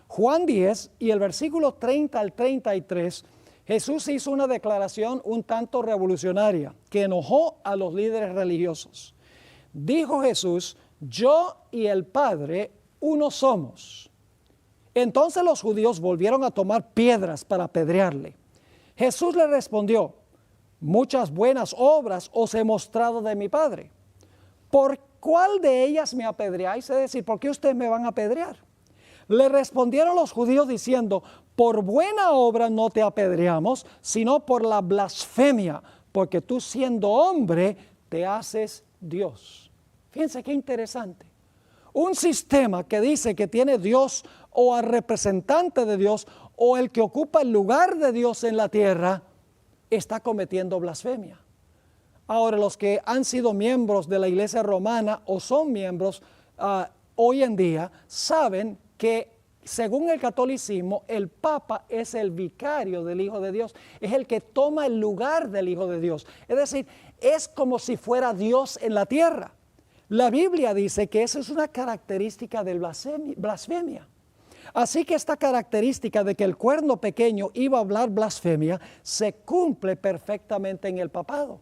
Juan 10 y el versículo 30 al 33, Jesús hizo una declaración un tanto revolucionaria que enojó a los líderes religiosos. Dijo Jesús, yo y el Padre uno somos. Entonces los judíos volvieron a tomar piedras para apedrearle. Jesús le respondió, muchas buenas obras os he mostrado de mi Padre. ¿Por cuál de ellas me apedreáis? Es decir, ¿por qué ustedes me van a apedrear? Le respondieron los judíos diciendo, por buena obra no te apedreamos, sino por la blasfemia, porque tú siendo hombre te haces Dios. Fíjense qué interesante. Un sistema que dice que tiene Dios o al representante de Dios o el que ocupa el lugar de Dios en la tierra, está cometiendo blasfemia. Ahora, los que han sido miembros de la iglesia romana o son miembros hoy en día, saben que según el catolicismo, el Papa es el vicario del Hijo de Dios, es el que toma el lugar del Hijo de Dios. Es decir, es como si fuera Dios en la tierra. La Biblia dice que esa es una característica de blasfemia. Así que esta característica de que el cuerno pequeño iba a hablar blasfemia se cumple perfectamente en el papado.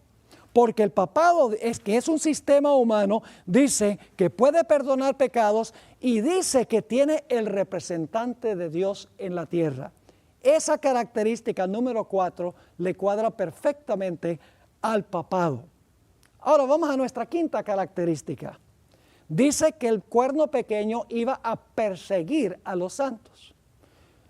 Porque el papado, que es un sistema humano, dice que puede perdonar pecados y dice que tiene el representante de Dios en la tierra. Esa característica número 4 le cuadra perfectamente al papado. Ahora vamos a nuestra quinta característica. Dice que el cuerno pequeño iba a perseguir a los santos.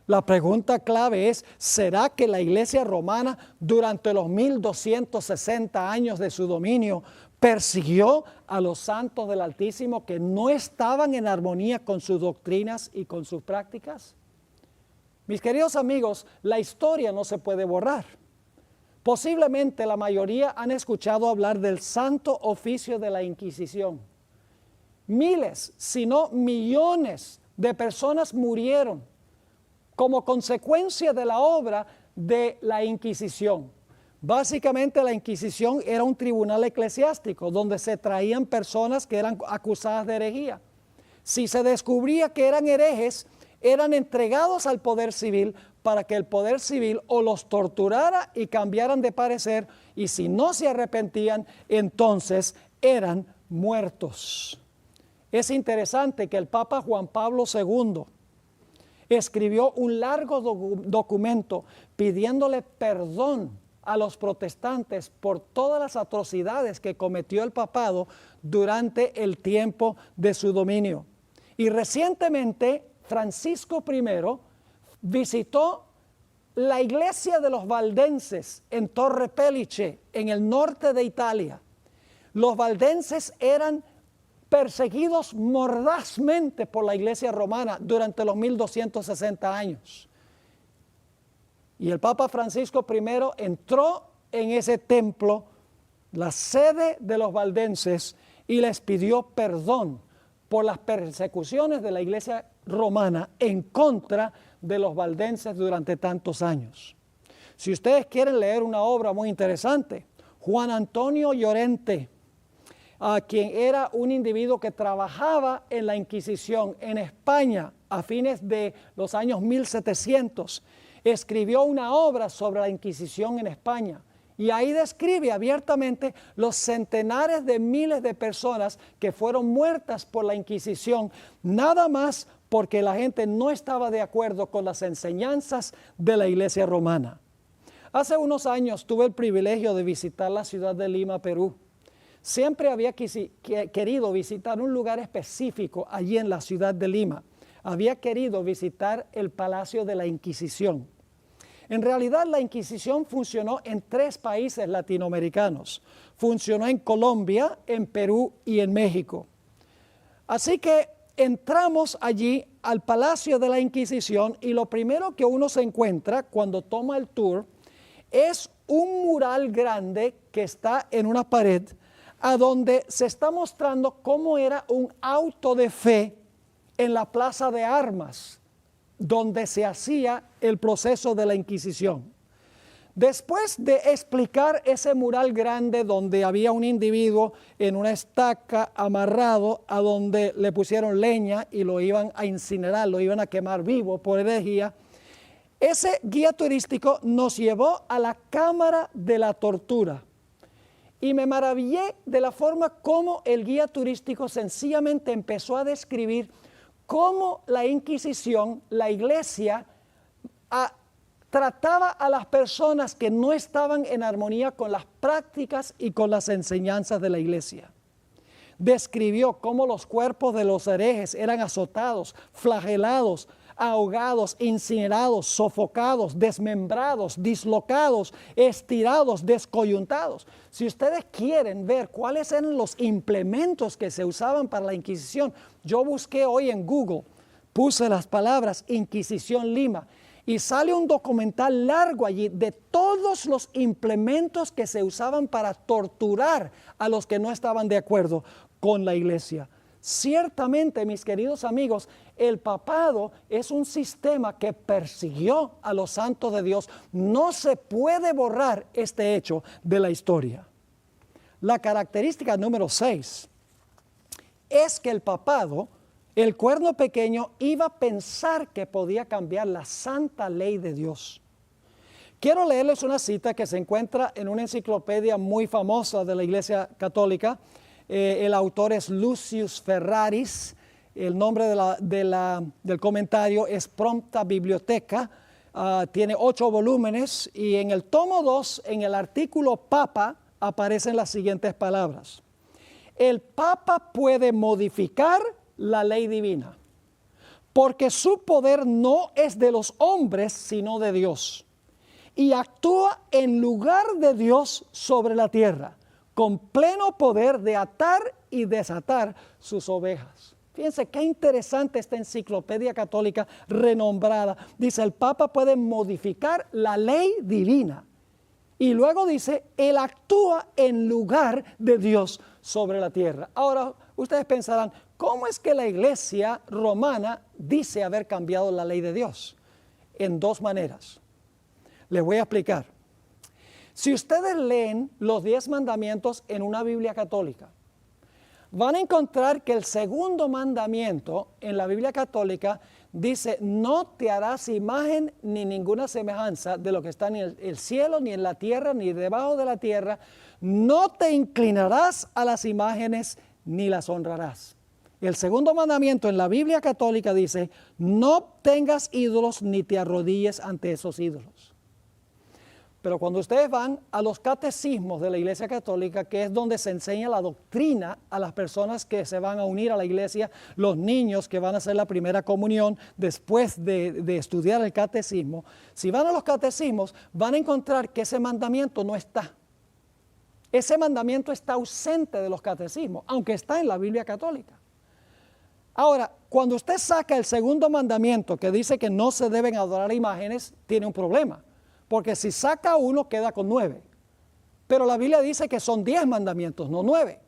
La pregunta clave es, ¿será que la iglesia romana durante los 1260 años de su dominio persiguió a los santos del Altísimo que no estaban en armonía con sus doctrinas y con sus prácticas? Mis queridos amigos, la historia no se puede borrar. Posiblemente la mayoría han escuchado hablar del santo oficio de la Inquisición. Miles, si no millones de personas murieron como consecuencia de la obra de la Inquisición. Básicamente la Inquisición era un tribunal eclesiástico donde se traían personas que eran acusadas de herejía. Si se descubría que eran herejes, eran entregados al poder civil para que el poder civil o los torturara y cambiaran de parecer, y si no se arrepentían, entonces eran muertos. Es interesante que el Papa Juan Pablo II escribió un largo documento pidiéndole perdón a los protestantes por todas las atrocidades que cometió el papado durante el tiempo de su dominio. Y recientemente Francisco I visitó la iglesia de los valdenses en Torre Pellice, en el norte de Italia. Los valdenses eran perseguidos mordazmente por la iglesia romana durante los 1260 años. Y el Papa Francisco I entró en ese templo, la sede de los valdenses, y les pidió perdón por las persecuciones de la iglesia romana en contra de los valdenses durante tantos años. Si ustedes quieren leer una obra muy interesante, Juan Antonio Llorente, quien era un individuo que trabajaba en la Inquisición en España a fines de los años 1700, escribió una obra sobre la Inquisición en España. Y ahí describe abiertamente los centenares de miles de personas que fueron muertas por la Inquisición, nada más porque la gente no estaba de acuerdo con las enseñanzas de la Iglesia romana. Hace unos años tuve el privilegio de visitar la ciudad de Lima, Perú. Siempre había querido visitar un lugar específico allí en la ciudad de Lima. Había querido visitar el Palacio de la Inquisición. En realidad la Inquisición funcionó en 3 países latinoamericanos. Funcionó en Colombia, en Perú y en México. Así que entramos allí al Palacio de la Inquisición y lo primero que uno se encuentra cuando toma el tour es un mural grande que está en una pared a donde se está mostrando cómo era un auto de fe en la plaza de armas, donde se hacía el proceso de la Inquisición. Después de explicar ese mural grande donde había un individuo en una estaca amarrado a donde le pusieron leña y lo iban a incinerar, lo iban a quemar vivo por herejía, ese guía turístico nos llevó a la cámara de la tortura. Y me maravillé de la forma como el guía turístico sencillamente empezó a describir cómo la Inquisición, la Iglesia, trataba a las personas que no estaban en armonía con las prácticas y con las enseñanzas de la Iglesia. Describió cómo los cuerpos de los herejes eran azotados, flagelados, ahogados, incinerados, sofocados, desmembrados, dislocados, estirados, descoyuntados. Si ustedes quieren ver cuáles eran los implementos que se usaban para la Inquisición, yo busqué hoy en Google, puse las palabras Inquisición Lima y sale un documental largo allí de todos los implementos que se usaban para torturar a los que no estaban de acuerdo con la Iglesia. Ciertamente, mis queridos amigos, el papado es un sistema que persiguió a los santos de Dios. No se puede borrar este hecho de la historia. La característica número 6 es que el papado, el cuerno pequeño, iba a pensar que podía cambiar la santa ley de Dios. Quiero leerles una cita que se encuentra en una enciclopedia muy famosa de la Iglesia Católica. El autor es Lucius Ferraris. El nombre del comentario es Prompta Biblioteca. Tiene 8 volúmenes y en el tomo 2, en el artículo Papa, aparecen las siguientes palabras. El Papa puede modificar la ley divina, porque su poder no es de los hombres, sino de Dios, y actúa en lugar de Dios sobre la tierra, con pleno poder de atar y desatar sus ovejas. Fíjense qué interesante esta enciclopedia católica renombrada. Dice, el Papa puede modificar la ley divina. Y luego dice, él actúa en lugar de Dios sobre la tierra. Ahora, ustedes pensarán, ¿cómo es que la Iglesia romana dice haber cambiado la ley de Dios? En 2 maneras. Les voy a explicar. Si ustedes leen los 10 mandamientos en una Biblia católica, van a encontrar que el segundo mandamiento en la Biblia católica dice, no te harás imagen ni ninguna semejanza de lo que está en el cielo, ni en la tierra, ni debajo de la tierra. No te inclinarás a las imágenes ni las honrarás. El segundo mandamiento en la Biblia católica dice, no tengas ídolos ni te arrodilles ante esos ídolos. Pero cuando ustedes van a los catecismos de la Iglesia Católica, que es donde se enseña la doctrina a las personas que se van a unir a la Iglesia, los niños que van a hacer la primera comunión después de estudiar el catecismo, si van a los catecismos van a encontrar que ese mandamiento no está. Ese mandamiento está ausente de los catecismos, aunque está en la Biblia Católica. Ahora, cuando usted saca el segundo mandamiento que dice que no se deben adorar imágenes, tiene un problema. Porque si saca uno, queda con 9. Pero la Biblia dice que son 10 mandamientos, no 9.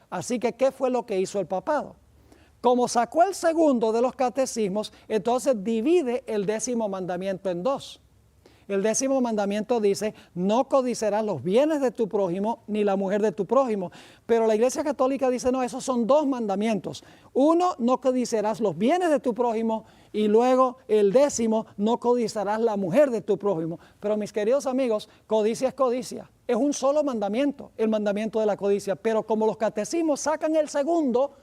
Así que, ¿qué fue lo que hizo el papado? Como sacó el segundo de los catecismos, entonces divide el 10º mandamiento en 2. El 10º mandamiento dice, no codiciarás los bienes de tu prójimo ni la mujer de tu prójimo. Pero la Iglesia Católica dice, no, esos son 2 mandamientos. Uno, no codiciarás los bienes de tu prójimo, y luego el 10º, no codiciarás la mujer de tu prójimo. Pero mis queridos amigos, codicia es codicia. Es un solo mandamiento, el mandamiento de la codicia. Pero como los catecismos sacan el segundo,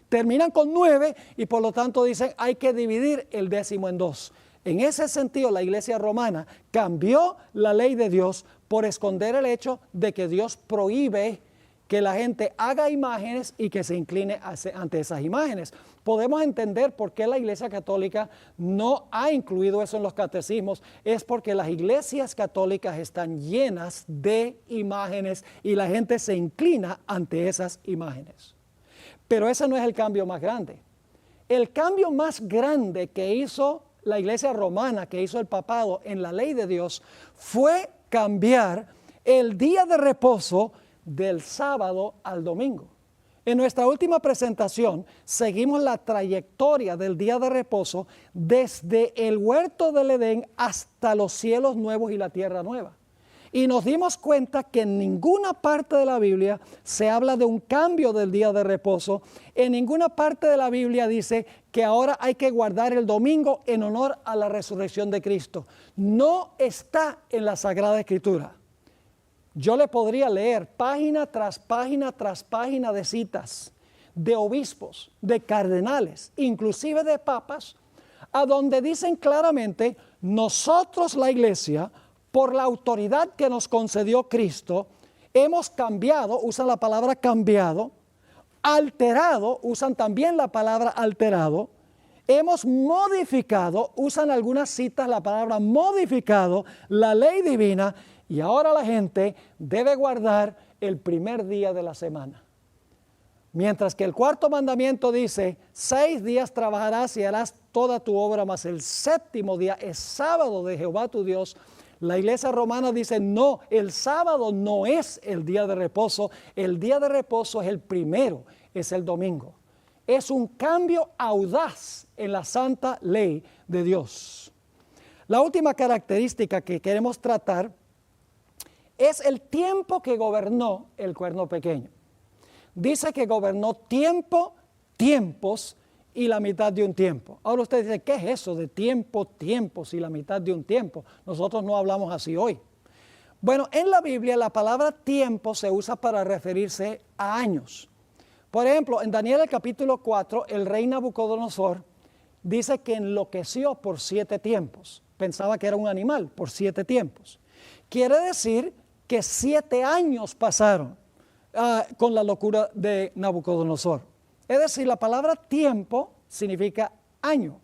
terminan con 9 y por lo tanto dicen hay que dividir el 10º en 2. En ese sentido, la Iglesia romana cambió la ley de Dios por esconder el hecho de que Dios prohíbe que la gente haga imágenes y que se incline ante esas imágenes. Podemos entender por qué la Iglesia Católica no ha incluido eso en los catecismos. Es porque las iglesias católicas están llenas de imágenes y la gente se inclina ante esas imágenes. Pero ese no es el cambio más grande. El cambio más grande que hizo la Iglesia romana, que hizo el papado en la ley de Dios, fue cambiar el día de reposo del sábado al domingo. En nuestra última presentación seguimos la trayectoria del día de reposo desde el huerto del Edén hasta los cielos nuevos y la tierra nueva. Y nos dimos cuenta que en ninguna parte de la Biblia se habla de un cambio del día de reposo. En ninguna parte de la Biblia dice que ahora hay que guardar el domingo en honor a la resurrección de Cristo. No está en la Sagrada Escritura. Yo le podría leer página tras página tras página de citas de obispos, de cardenales, inclusive de papas, a donde dicen claramente, nosotros la Iglesia, por la autoridad que nos concedió Cristo, hemos cambiado, usan la palabra cambiado, alterado, usan también la palabra alterado, hemos modificado, usan algunas citas la palabra modificado, la ley divina, y ahora la gente debe guardar el primer día de la semana. Mientras que el 4º mandamiento dice, 6 días trabajarás y harás toda tu obra, mas el 7º día es sábado de Jehová tu Dios. La Iglesia romana dice, no, el sábado no es el día de reposo, el día de reposo es el primero, es el domingo. Es un cambio audaz en la santa ley de Dios. La última característica que queremos tratar es el tiempo que gobernó el cuerno pequeño. Dice que gobernó tiempo, tiempos y la mitad de un tiempo. Ahora usted dice, ¿qué es eso de tiempo, tiempos y la mitad de un tiempo? Nosotros no hablamos así hoy. Bueno, en la Biblia la palabra tiempo se usa para referirse a años. Por ejemplo, en Daniel el capítulo 4, el rey Nabucodonosor dice que enloqueció por 7 tiempos. Pensaba que era un animal por 7 tiempos. Quiere decir que 7 años pasaron con la locura de Nabucodonosor. Es decir, la palabra tiempo significa año.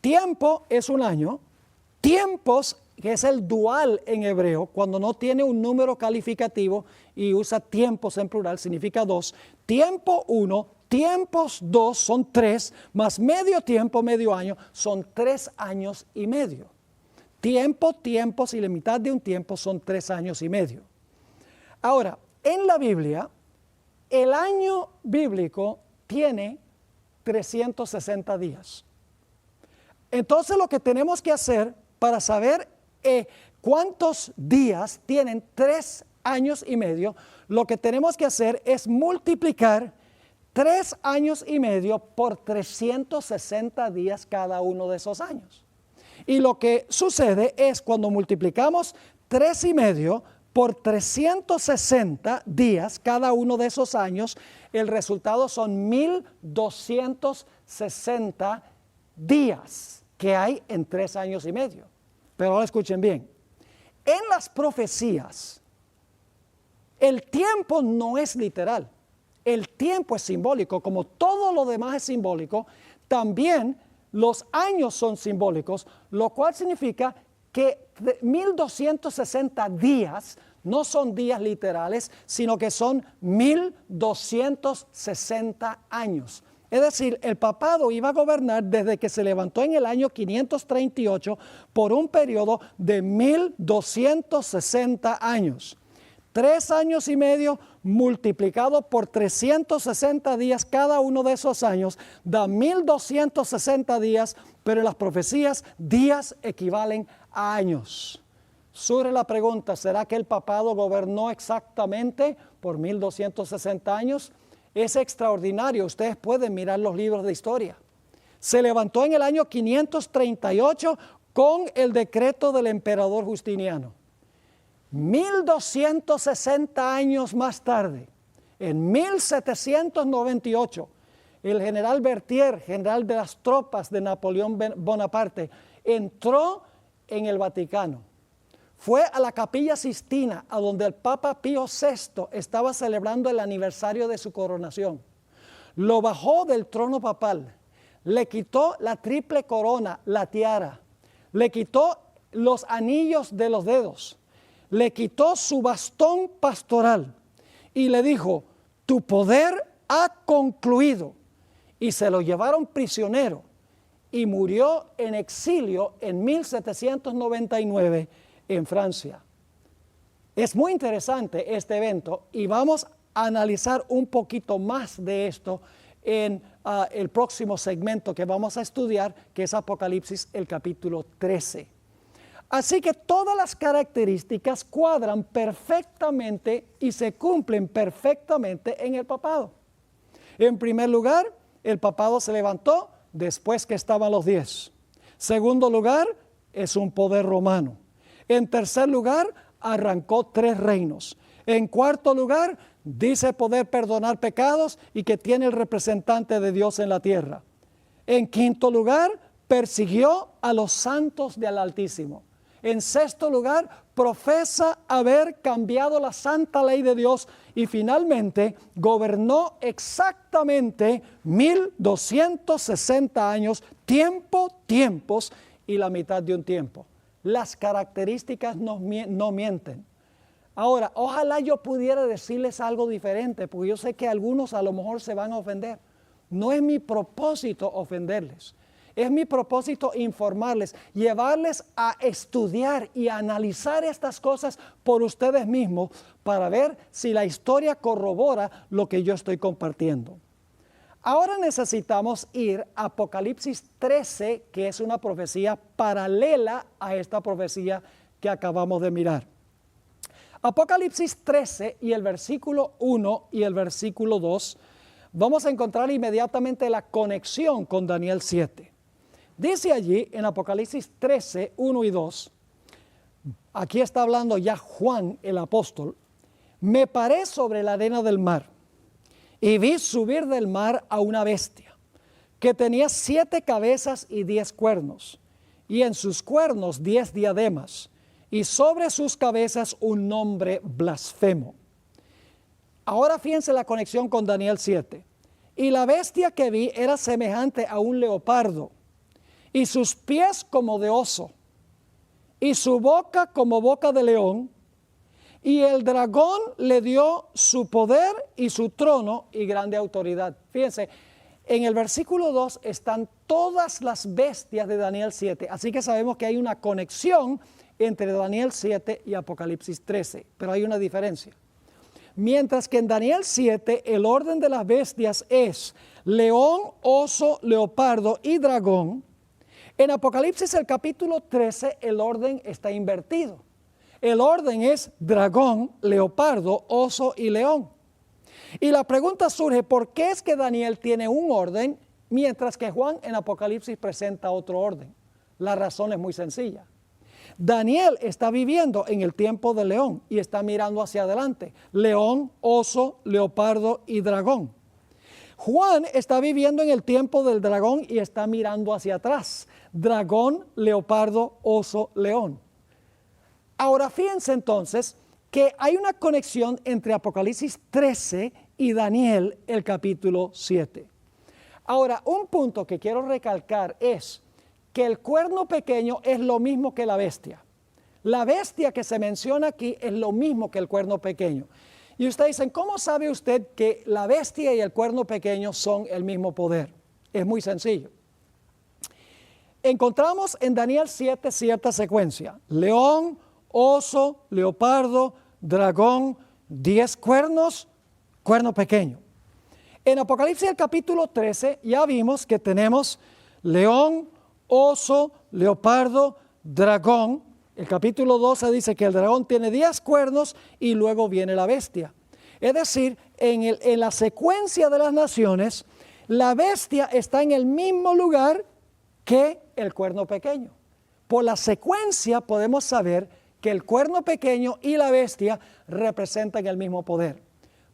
Tiempo es un año. Tiempos, que es el dual en hebreo, cuando no tiene un número calificativo y usa tiempos en plural, significa 2. Tiempo 1, tiempos 2 son 3, más medio tiempo, medio año, son 3 años y medio. Tiempo, tiempos y la mitad de un tiempo son 3 años y medio. Ahora, en la Biblia, el año bíblico tiene 360 días. Entonces lo que tenemos que hacer para saber cuántos días tienen 3 años y medio, lo que tenemos que hacer es multiplicar 3 años y medio por 360 días cada uno de esos años. Y lo que sucede es cuando multiplicamos 3 y medio por 360 días cada uno de esos años, el resultado son 1260 días que hay en 3 años y medio. Pero ahora escuchen bien, en las profecías, el tiempo no es literal, el tiempo es simbólico, como todo lo demás es simbólico, también los años son simbólicos, lo cual significa que 1260 días no son días literales, sino que son 1260 años. Es decir, el papado iba a gobernar desde que se levantó en el año 538 por un periodo de 1260 años. 3 años y medio multiplicado por 360 días cada uno de esos años da 1260 días, pero en las profecías días equivalen a años. surge la pregunta, ¿será que el papado gobernó exactamente por 1260 años? Es extraordinario, ustedes pueden mirar los libros de historia. Se levantó en el año 538 con el decreto del emperador Justiniano. 1260 años más tarde, en 1798, el general Berthier, general de las tropas de Napoleón Bonaparte, entró en el Vaticano. Fue a la Capilla Sistina, a donde el Papa Pío VI estaba celebrando el aniversario de su coronación. Lo bajó del trono papal, le quitó la triple corona, la tiara, le quitó los anillos de los dedos, le quitó su bastón pastoral y le dijo, tu poder ha concluido. Y se lo llevaron prisionero y murió en exilio en 1799 en Francia. Es muy interesante este evento y vamos a analizar un poquito más de esto en el próximo segmento que vamos a estudiar, que es Apocalipsis, el capítulo 13. Así que todas las características cuadran perfectamente y se cumplen perfectamente en el papado. En primer lugar, el papado se levantó después que estaban los 10. Segundo lugar, es un poder romano. En tercer lugar, arrancó 3 reinos. En cuarto lugar, dice poder perdonar pecados y que tiene el representante de Dios en la tierra. En quinto lugar, persiguió a los santos del Altísimo. En sexto lugar, profesa haber cambiado la santa ley de Dios y finalmente gobernó exactamente 1260 años, tiempos y la mitad de un tiempo. Las características no mienten. Ahora, ojalá yo pudiera decirles algo diferente, porque yo sé que algunos a lo mejor se van a ofender. No es mi propósito ofenderles. Es mi propósito informarles, llevarles a estudiar y a analizar estas cosas por ustedes mismos para ver si la historia corrobora lo que yo estoy compartiendo. Ahora necesitamos ir a Apocalipsis 13, que es una profecía paralela a esta profecía que acabamos de mirar. Apocalipsis 13 y el versículo 1 y el versículo 2, vamos a encontrar inmediatamente la conexión con Daniel 7. Dice allí en Apocalipsis 13, 1 y 2, aquí está hablando ya Juan el apóstol, me paré sobre la arena del mar y vi subir del mar a una bestia que tenía 7 cabezas y 10 cuernos, y en sus cuernos 10 diademas, y sobre sus cabezas un nombre blasfemo. Ahora fíjense la conexión con Daniel 7. Y la bestia que vi era semejante a un leopardo, y sus pies como de oso, y su boca como boca de león, y el dragón le dio su poder y su trono y grande autoridad. Fíjense, en el versículo 2 están todas las bestias de Daniel 7, así que sabemos que hay una conexión entre Daniel 7 y Apocalipsis 13, pero hay una diferencia. Mientras que en Daniel 7 el orden de las bestias es león, oso, leopardo y dragón, en Apocalipsis el capítulo 13 el orden está invertido. El orden es dragón, leopardo, oso y león. Y la pregunta surge, ¿por qué es que Daniel tiene un orden mientras que Juan en Apocalipsis presenta otro orden? La razón es muy sencilla. Daniel está viviendo en el tiempo del león y está mirando hacia adelante. León, oso, leopardo y dragón. Juan está viviendo en el tiempo del dragón y está mirando hacia atrás. Dragón, leopardo, oso, león. Ahora fíjense entonces que hay una conexión entre Apocalipsis 13 y Daniel, el capítulo 7. Ahora, un punto que quiero recalcar es que el cuerno pequeño es lo mismo que la bestia. La bestia que se menciona aquí es lo mismo que el cuerno pequeño. Y ustedes dicen, ¿cómo sabe usted que la bestia y el cuerno pequeño son el mismo poder? Es muy sencillo. Encontramos en Daniel 7 cierta secuencia. León, oso, leopardo, dragón, 10 cuernos, cuerno pequeño. En Apocalipsis el capítulo 13 ya vimos que tenemos león, oso, leopardo, dragón El capítulo 12 dice que el dragón tiene 10 cuernos y luego viene la bestia. Es decir, en la secuencia de las naciones, la bestia está en el mismo lugar que el cuerno pequeño. Por la secuencia podemos saber que el cuerno pequeño y la bestia representan el mismo poder.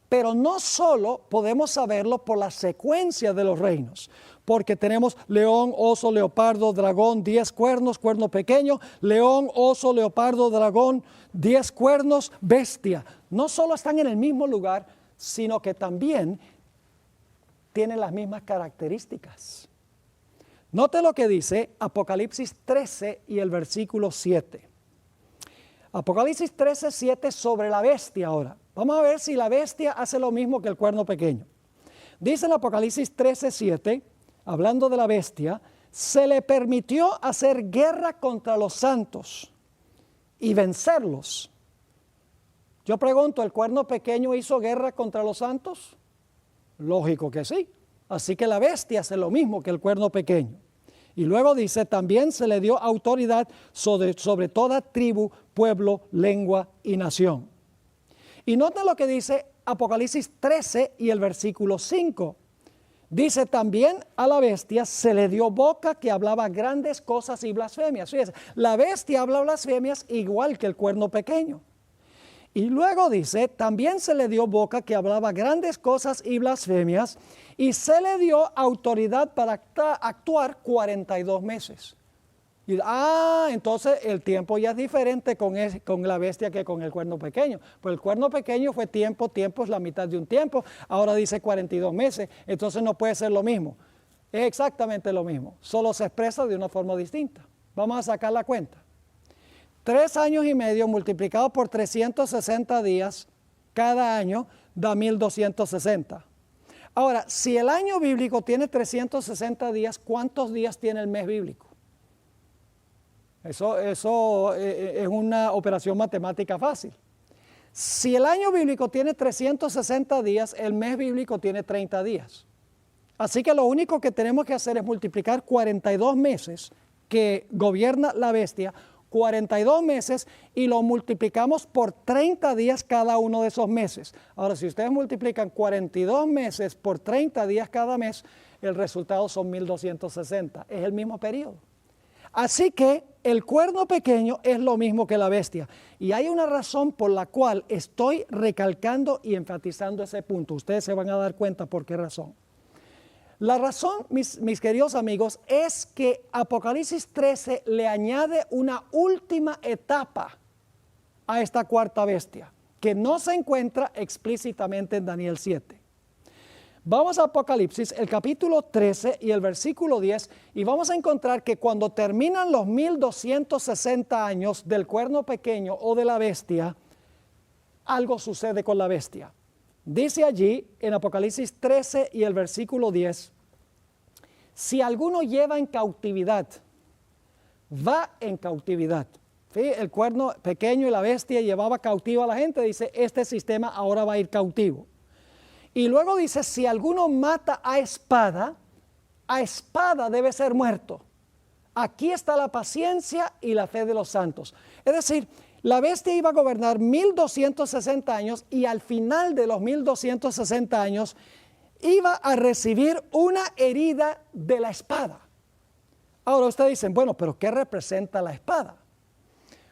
Pero no solo podemos saberlo por la secuencia de los reinos, porque tenemos león, oso, leopardo, dragón, 10 cuernos, cuerno pequeño, león, oso, leopardo, dragón, 10 cuernos, bestia. No solo están en el mismo lugar, sino que también tienen las mismas características. Note lo que dice Apocalipsis 13 y el versículo 7. Apocalipsis 13, 7 sobre la bestia ahora. Vamos a ver si la bestia hace lo mismo que el cuerno pequeño. Dice en Apocalipsis 13, 7, hablando de la bestia, se le permitió hacer guerra contra los santos y vencerlos. Yo pregunto, ¿el cuerno pequeño hizo guerra contra los santos? Lógico que sí. Así que la bestia hace lo mismo que el cuerno pequeño. Y luego dice, también se le dio autoridad sobre toda tribu, pueblo, lengua y nación. Y noten lo que dice Apocalipsis 13 y el versículo 5. Dice, también a la bestia se le dio boca que hablaba grandes cosas y blasfemias. Fíjense, la bestia habla blasfemias igual que el cuerno pequeño. Y luego dice, también se le dio boca que hablaba grandes cosas y blasfemias, y se le dio autoridad para actuar 42 meses. Y, entonces el tiempo ya es diferente con la bestia que con el cuerno pequeño. Pues el cuerno pequeño fue tiempo es la mitad de un tiempo, ahora dice 42 meses, entonces no puede ser lo mismo. Es exactamente lo mismo, solo se expresa de una forma distinta. Vamos a sacar la cuenta. 3 años y medio multiplicado por 360 días cada año da 1260. Ahora, si el año bíblico tiene 360 días, ¿cuántos días tiene el mes bíblico? Eso es una operación matemática fácil. Si el año bíblico tiene 360 días, el mes bíblico tiene 30 días. Así que lo único que tenemos que hacer es multiplicar 42 meses que gobierna la bestia, 42 meses, y lo multiplicamos por 30 días cada uno de esos meses. Ahora, si ustedes multiplican 42 meses por 30 días cada mes, el resultado son 1260. Es el mismo periodo. Así que el cuerno pequeño es lo mismo que la bestia. Y hay una razón por la cual estoy recalcando y enfatizando ese punto. Ustedes se van a dar cuenta por qué razón. La razón, mis queridos amigos, es que Apocalipsis 13 le añade una última etapa a esta cuarta bestia, que no se encuentra explícitamente en Daniel 7. Vamos a Apocalipsis, el capítulo 13 y el versículo 10, y vamos a encontrar que cuando terminan los 1260 años del cuerno pequeño o de la bestia, algo sucede con la bestia. Dice allí en Apocalipsis 13 y el versículo 10, si alguno lleva en cautividad, va en cautividad. ¿Sí? El cuerno pequeño y la bestia llevaba cautivo a la gente, dice, este sistema ahora va a ir cautivo. Y luego dice, si alguno mata a espada debe ser muerto. Aquí está la paciencia y la fe de los santos. Es decir, la bestia iba a gobernar 1260 años y al final de los 1260 años iba a recibir una herida de la espada. Ahora ustedes dicen, bueno, pero ¿qué representa la espada?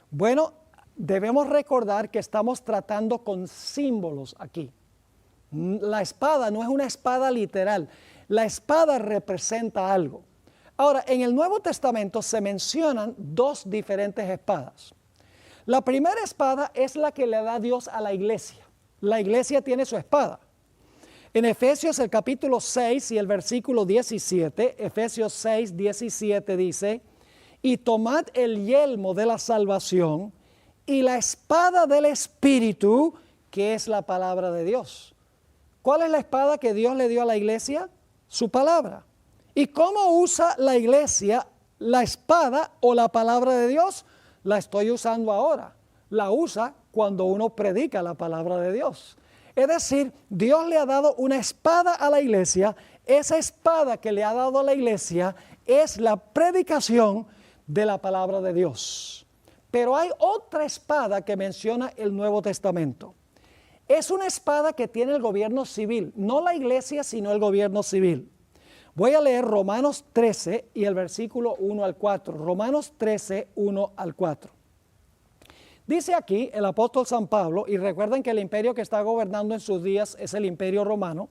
Bueno, debemos recordar que estamos tratando con símbolos aquí. La espada no es una espada literal, la espada representa algo. Ahora, en el Nuevo Testamento se mencionan 2 diferentes espadas. La primera espada es la que le da Dios a la iglesia. La iglesia tiene su espada. En Efesios el capítulo 6 y el versículo 17, Efesios 6, 17 dice, y tomad el yelmo de la salvación y la espada del Espíritu, que es la palabra de Dios. ¿Cuál es la espada que Dios le dio a la iglesia? Su palabra. ¿Y cómo usa la iglesia la espada o la palabra de Dios? La estoy usando ahora. La usa cuando uno predica la palabra de Dios. Es decir, Dios le ha dado una espada a la iglesia. Esa espada que le ha dado a la iglesia es la predicación de la palabra de Dios. Pero hay otra espada que menciona el Nuevo Testamento. Es una espada que tiene el gobierno civil, no la iglesia, sino el gobierno civil. Voy a leer Romanos 13 y el versículo 1 al 4. Romanos 13, 1 al 4. Dice aquí el apóstol San Pablo, y recuerden que el imperio que está gobernando en sus días es el imperio romano: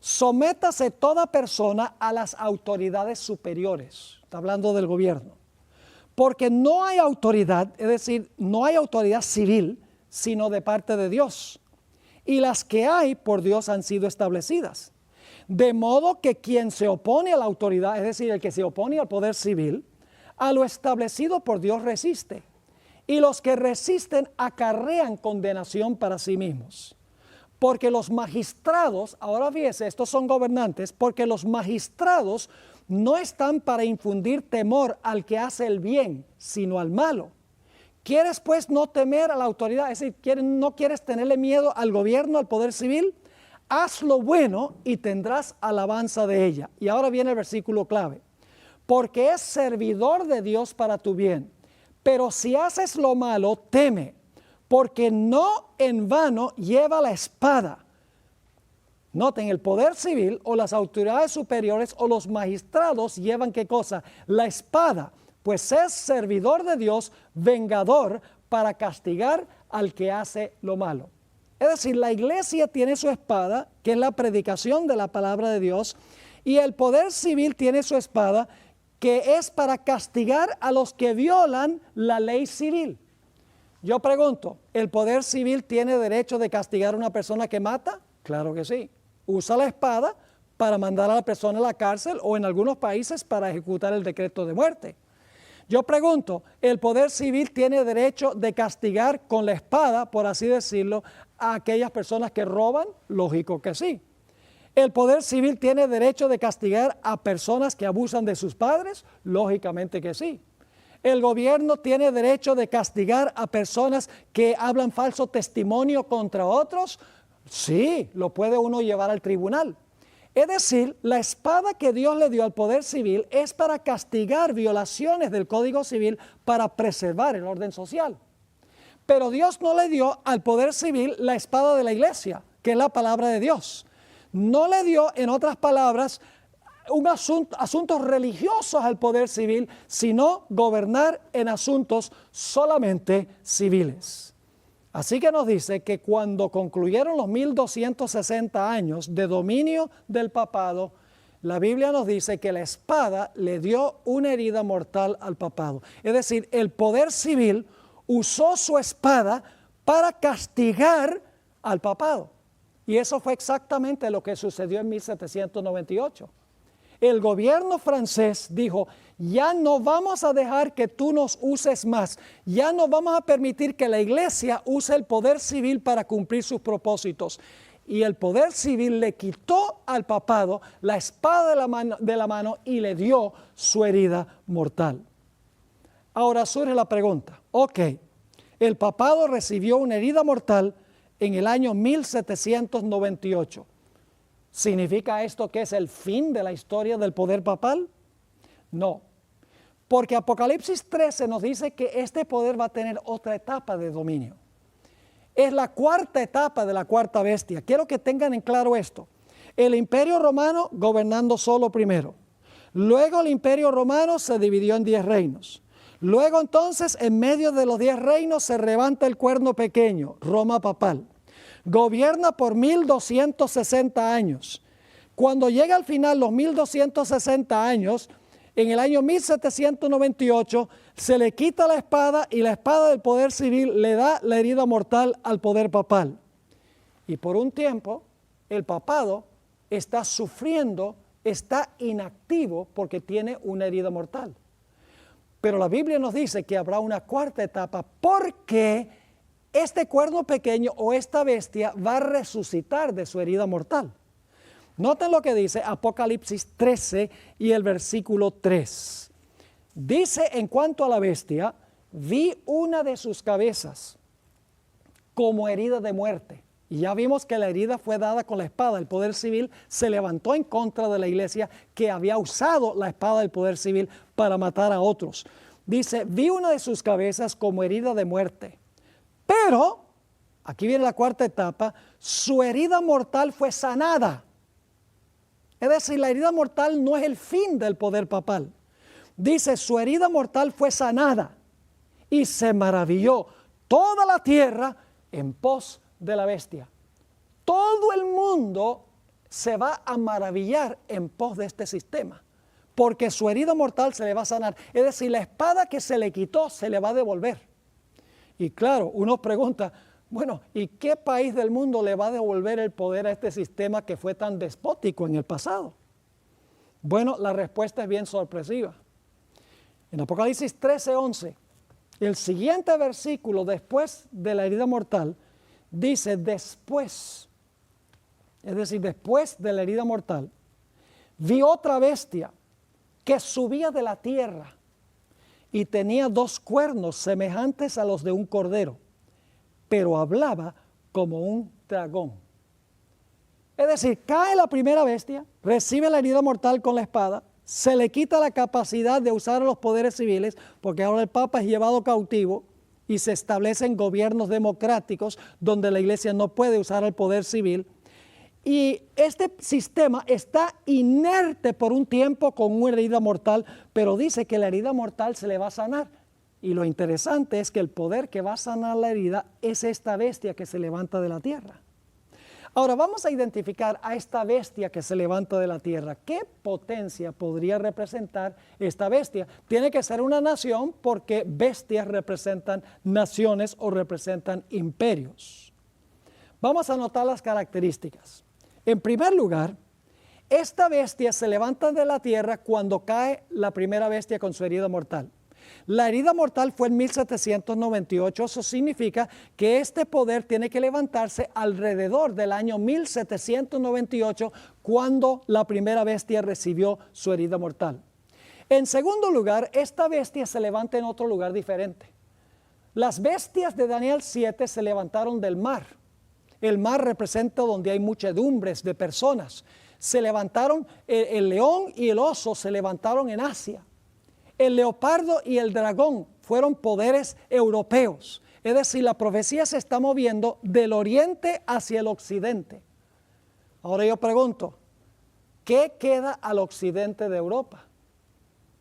sométase toda persona a las autoridades superiores. Está hablando del gobierno. Porque no hay autoridad, es decir, no hay autoridad civil, sino de parte de Dios. Y las que hay por Dios han sido establecidas. De modo que quien se opone a la autoridad, es decir, el que se opone al poder civil, a lo establecido por Dios resiste. Y los que resisten acarrean condenación para sí mismos. Porque los magistrados, ahora fíjese, estos son gobernantes, porque los magistrados no están para infundir temor al que hace el bien, sino al malo. ¿Quieres pues no temer a la autoridad? Es decir, ¿no quieres tenerle miedo al gobierno, al poder civil? Haz lo bueno y tendrás alabanza de ella. Y ahora viene el versículo clave. Porque es servidor de Dios para tu bien. Pero si haces lo malo, teme, porque no en vano lleva la espada. Noten, el poder civil o las autoridades superiores o los magistrados llevan ¿qué cosa? La espada, pues es servidor de Dios, vengador para castigar al que hace lo malo. Es decir, la iglesia tiene su espada, que es la predicación de la palabra de Dios, y el poder civil tiene su espada, que es para castigar a los que violan la ley civil. Yo pregunto, ¿el poder civil tiene derecho de castigar a una persona que mata? Claro que sí. Usa la espada para mandar a la persona a la cárcel o en algunos países para ejecutar el decreto de muerte. Yo pregunto, ¿el poder civil tiene derecho de castigar con la espada, por así decirlo, a aquellas personas que roban? Lógico que sí. ¿El poder civil tiene derecho de castigar a personas que abusan de sus padres? Lógicamente que sí. ¿El gobierno tiene derecho de castigar a personas que hablan falso testimonio contra otros? Sí, lo puede uno llevar al tribunal. Es decir, la espada que Dios le dio al poder civil es para castigar violaciones del Código Civil para preservar el orden social. Pero Dios no le dio al poder civil la espada de la iglesia, que es la palabra de Dios. No le dio, en otras palabras, asuntos religiosos al poder civil, sino gobernar en asuntos solamente civiles. Así que nos dice que cuando concluyeron los 1260 años de dominio del papado, la Biblia nos dice que la espada le dio una herida mortal al papado. Es decir, el poder civil usó su espada para castigar al papado. Y eso fue exactamente lo que sucedió en 1798. El gobierno francés dijo, ya no vamos a dejar que tú nos uses más, ya no vamos a permitir que la iglesia use el poder civil para cumplir sus propósitos. Y el poder civil le quitó al papado la espada de la mano y le dio su herida mortal. Ahora surge la pregunta, ok, el papado recibió una herida mortal en el año 1798. ¿Significa esto que es el fin de la historia del poder papal? No, porque Apocalipsis 13 nos dice que este poder va a tener otra etapa de dominio. Es la cuarta etapa de la cuarta bestia. Quiero que tengan en claro esto. El imperio romano gobernando solo primero. Luego el imperio romano se dividió en 10 reinos. Luego entonces en medio de los 10 reinos se levanta el cuerno pequeño, Roma papal. Gobierna por 1260 años. Cuando llega al final los 1260 años, en el año 1798 se le quita la espada y la espada del poder civil le da la herida mortal al poder papal. Y por un tiempo el papado está sufriendo, está inactivo porque tiene una herida mortal. Pero la Biblia nos dice que habrá una cuarta etapa porque este cuerno pequeño o esta bestia va a resucitar de su herida mortal. Noten lo que dice Apocalipsis 13 y el versículo 3. Dice en cuanto a la bestia, vi una de sus cabezas como herida de muerte. Y ya vimos que la herida fue dada con la espada. El poder civil se levantó en contra de la iglesia que había usado la espada del poder civil para matar a otros. Dice, vi una de sus cabezas como herida de muerte, pero, aquí viene la cuarta etapa, su herida mortal fue sanada. Es decir, la herida mortal no es el fin del poder papal. Dice, su herida mortal fue sanada y se maravilló toda la tierra en pos de la bestia. Todo el mundo se va a maravillar en pos de este sistema, porque su herida mortal se le va a sanar. Es decir, la espada que se le quitó se le va a devolver. Y claro, uno pregunta, bueno, ¿y qué país del mundo le va a devolver el poder a este sistema que fue tan despótico en el pasado? Bueno, la respuesta es bien sorpresiva. En Apocalipsis 13:11, el siguiente versículo después de la herida mortal, dice después, es decir, después de la herida mortal, vi otra bestia que subía de la tierra y tenía 2 cuernos semejantes a los de un cordero, pero hablaba como un dragón. Es decir, cae la primera bestia, recibe la herida mortal con la espada, se le quita la capacidad de usar los poderes civiles, porque ahora el Papa es llevado cautivo y se establecen gobiernos democráticos donde la iglesia no puede usar el poder civil. Y este sistema está inerte por un tiempo con una herida mortal, pero dice que la herida mortal se le va a sanar. Y lo interesante es que el poder que va a sanar la herida es esta bestia que se levanta de la tierra. Ahora vamos a identificar a esta bestia que se levanta de la tierra. ¿Qué potencia podría representar esta bestia? Tiene que ser una nación porque bestias representan naciones o representan imperios. Vamos a anotar las características. En primer lugar, esta bestia se levanta de la tierra cuando cae la primera bestia con su herida mortal. La herida mortal fue en 1798, eso significa que este poder tiene que levantarse alrededor del año 1798, cuando la primera bestia recibió su herida mortal. En segundo lugar, esta bestia se levanta en otro lugar diferente. Las bestias de Daniel 7 se levantaron del mar. El mar representa donde hay muchedumbres de personas. Se levantaron, el león y el oso se levantaron en Asia. El leopardo y el dragón fueron poderes europeos. Es decir, la profecía se está moviendo del oriente hacia el occidente. Ahora yo pregunto, ¿qué queda al occidente de Europa?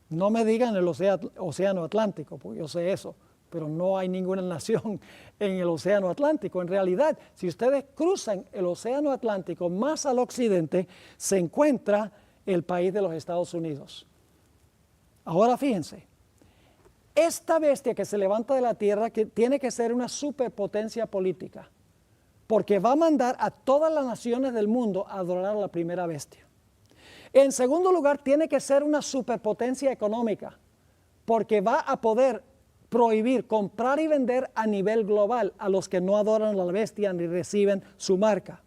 No me digan el océano Atlántico, porque yo sé eso, pero no hay ninguna nación en el océano Atlántico. En realidad, si ustedes cruzan el océano Atlántico más al occidente, se encuentra el país de los Estados Unidos. Ahora fíjense, esta bestia que se levanta de la tierra que tiene que ser una superpotencia política, porque va a mandar a todas las naciones del mundo a adorar a la primera bestia. En segundo lugar, tiene que ser una superpotencia económica, porque va a poder prohibir comprar y vender a nivel global a los que no adoran a la bestia ni reciben su marca.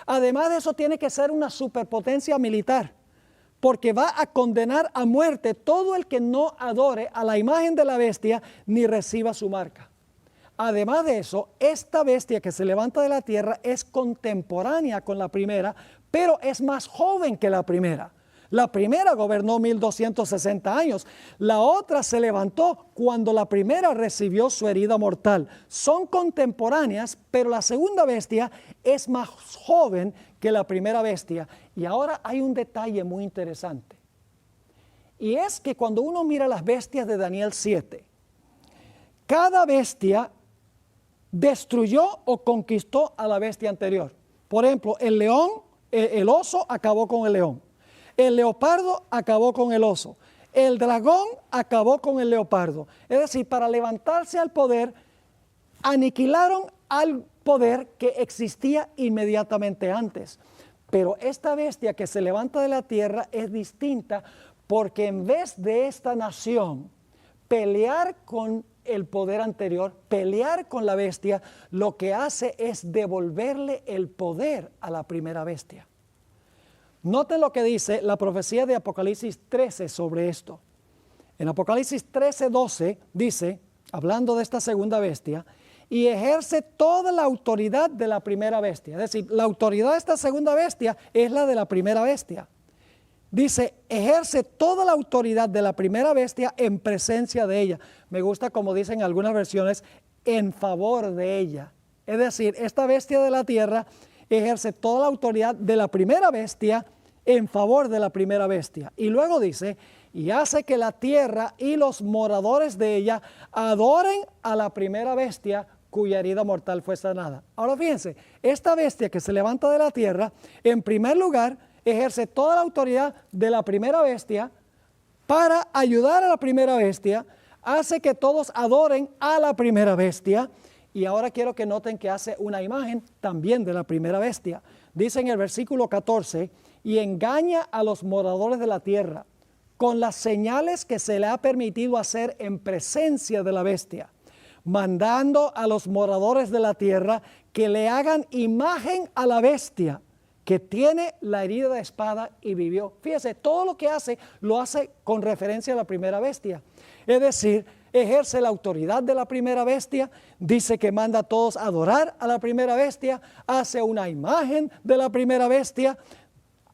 Además de eso, tiene que ser una superpotencia militar, porque va a condenar a muerte todo el que no adore a la imagen de la bestia ni reciba su marca. Además de eso, esta bestia que se levanta de la tierra es contemporánea con la primera, pero es más joven que la primera. La primera gobernó 1260 años, la otra se levantó cuando la primera recibió su herida mortal. Son contemporáneas, pero la segunda bestia es más joven que la primera bestia. Y ahora hay un detalle muy interesante. Y es que cuando uno mira las bestias de Daniel 7, cada bestia destruyó o conquistó a la bestia anterior. Por ejemplo, el león, el oso acabó con el león. El leopardo acabó con el oso. El dragón acabó con el leopardo. Es decir, para levantarse al poder, aniquilaron al poder que existía inmediatamente antes. Pero esta bestia que se levanta de la tierra es distinta, porque en vez de esta nación pelear con el poder anterior, pelear con la bestia, lo que hace es devolverle el poder a la primera bestia. Noten lo que dice la profecía de Apocalipsis 13 sobre esto. En Apocalipsis 13:12 dice, hablando de esta segunda bestia, y ejerce toda la autoridad de la primera bestia. Es decir, la autoridad de esta segunda bestia es la de la primera bestia. Dice, ejerce toda la autoridad de la primera bestia en presencia de ella. Me gusta como dicen algunas versiones, en favor de ella. Es decir, esta bestia de la tierra ejerce toda la autoridad de la primera bestia en favor de la primera bestia. Y luego dice, y hace que la tierra y los moradores de ella adoren a la primera bestia cuya herida mortal fue sanada. Ahora fíjense, esta bestia que se levanta de la tierra, en primer lugar, ejerce toda la autoridad de la primera bestia para ayudar a la primera bestia, hace que todos adoren a la primera bestia. Y ahora quiero que noten que hace una imagen también de la primera bestia. Dice en el versículo 14, y engaña a los moradores de la tierra con las señales que se le ha permitido hacer en presencia de la bestia, mandando a los moradores de la tierra que le hagan imagen a la bestia que tiene la herida de espada y vivió. Fíjese, todo lo que hace, lo hace con referencia a la primera bestia. Es decir, ejerce la autoridad de la primera bestia, dice que manda a todos a adorar a la primera bestia, hace una imagen de la primera bestia,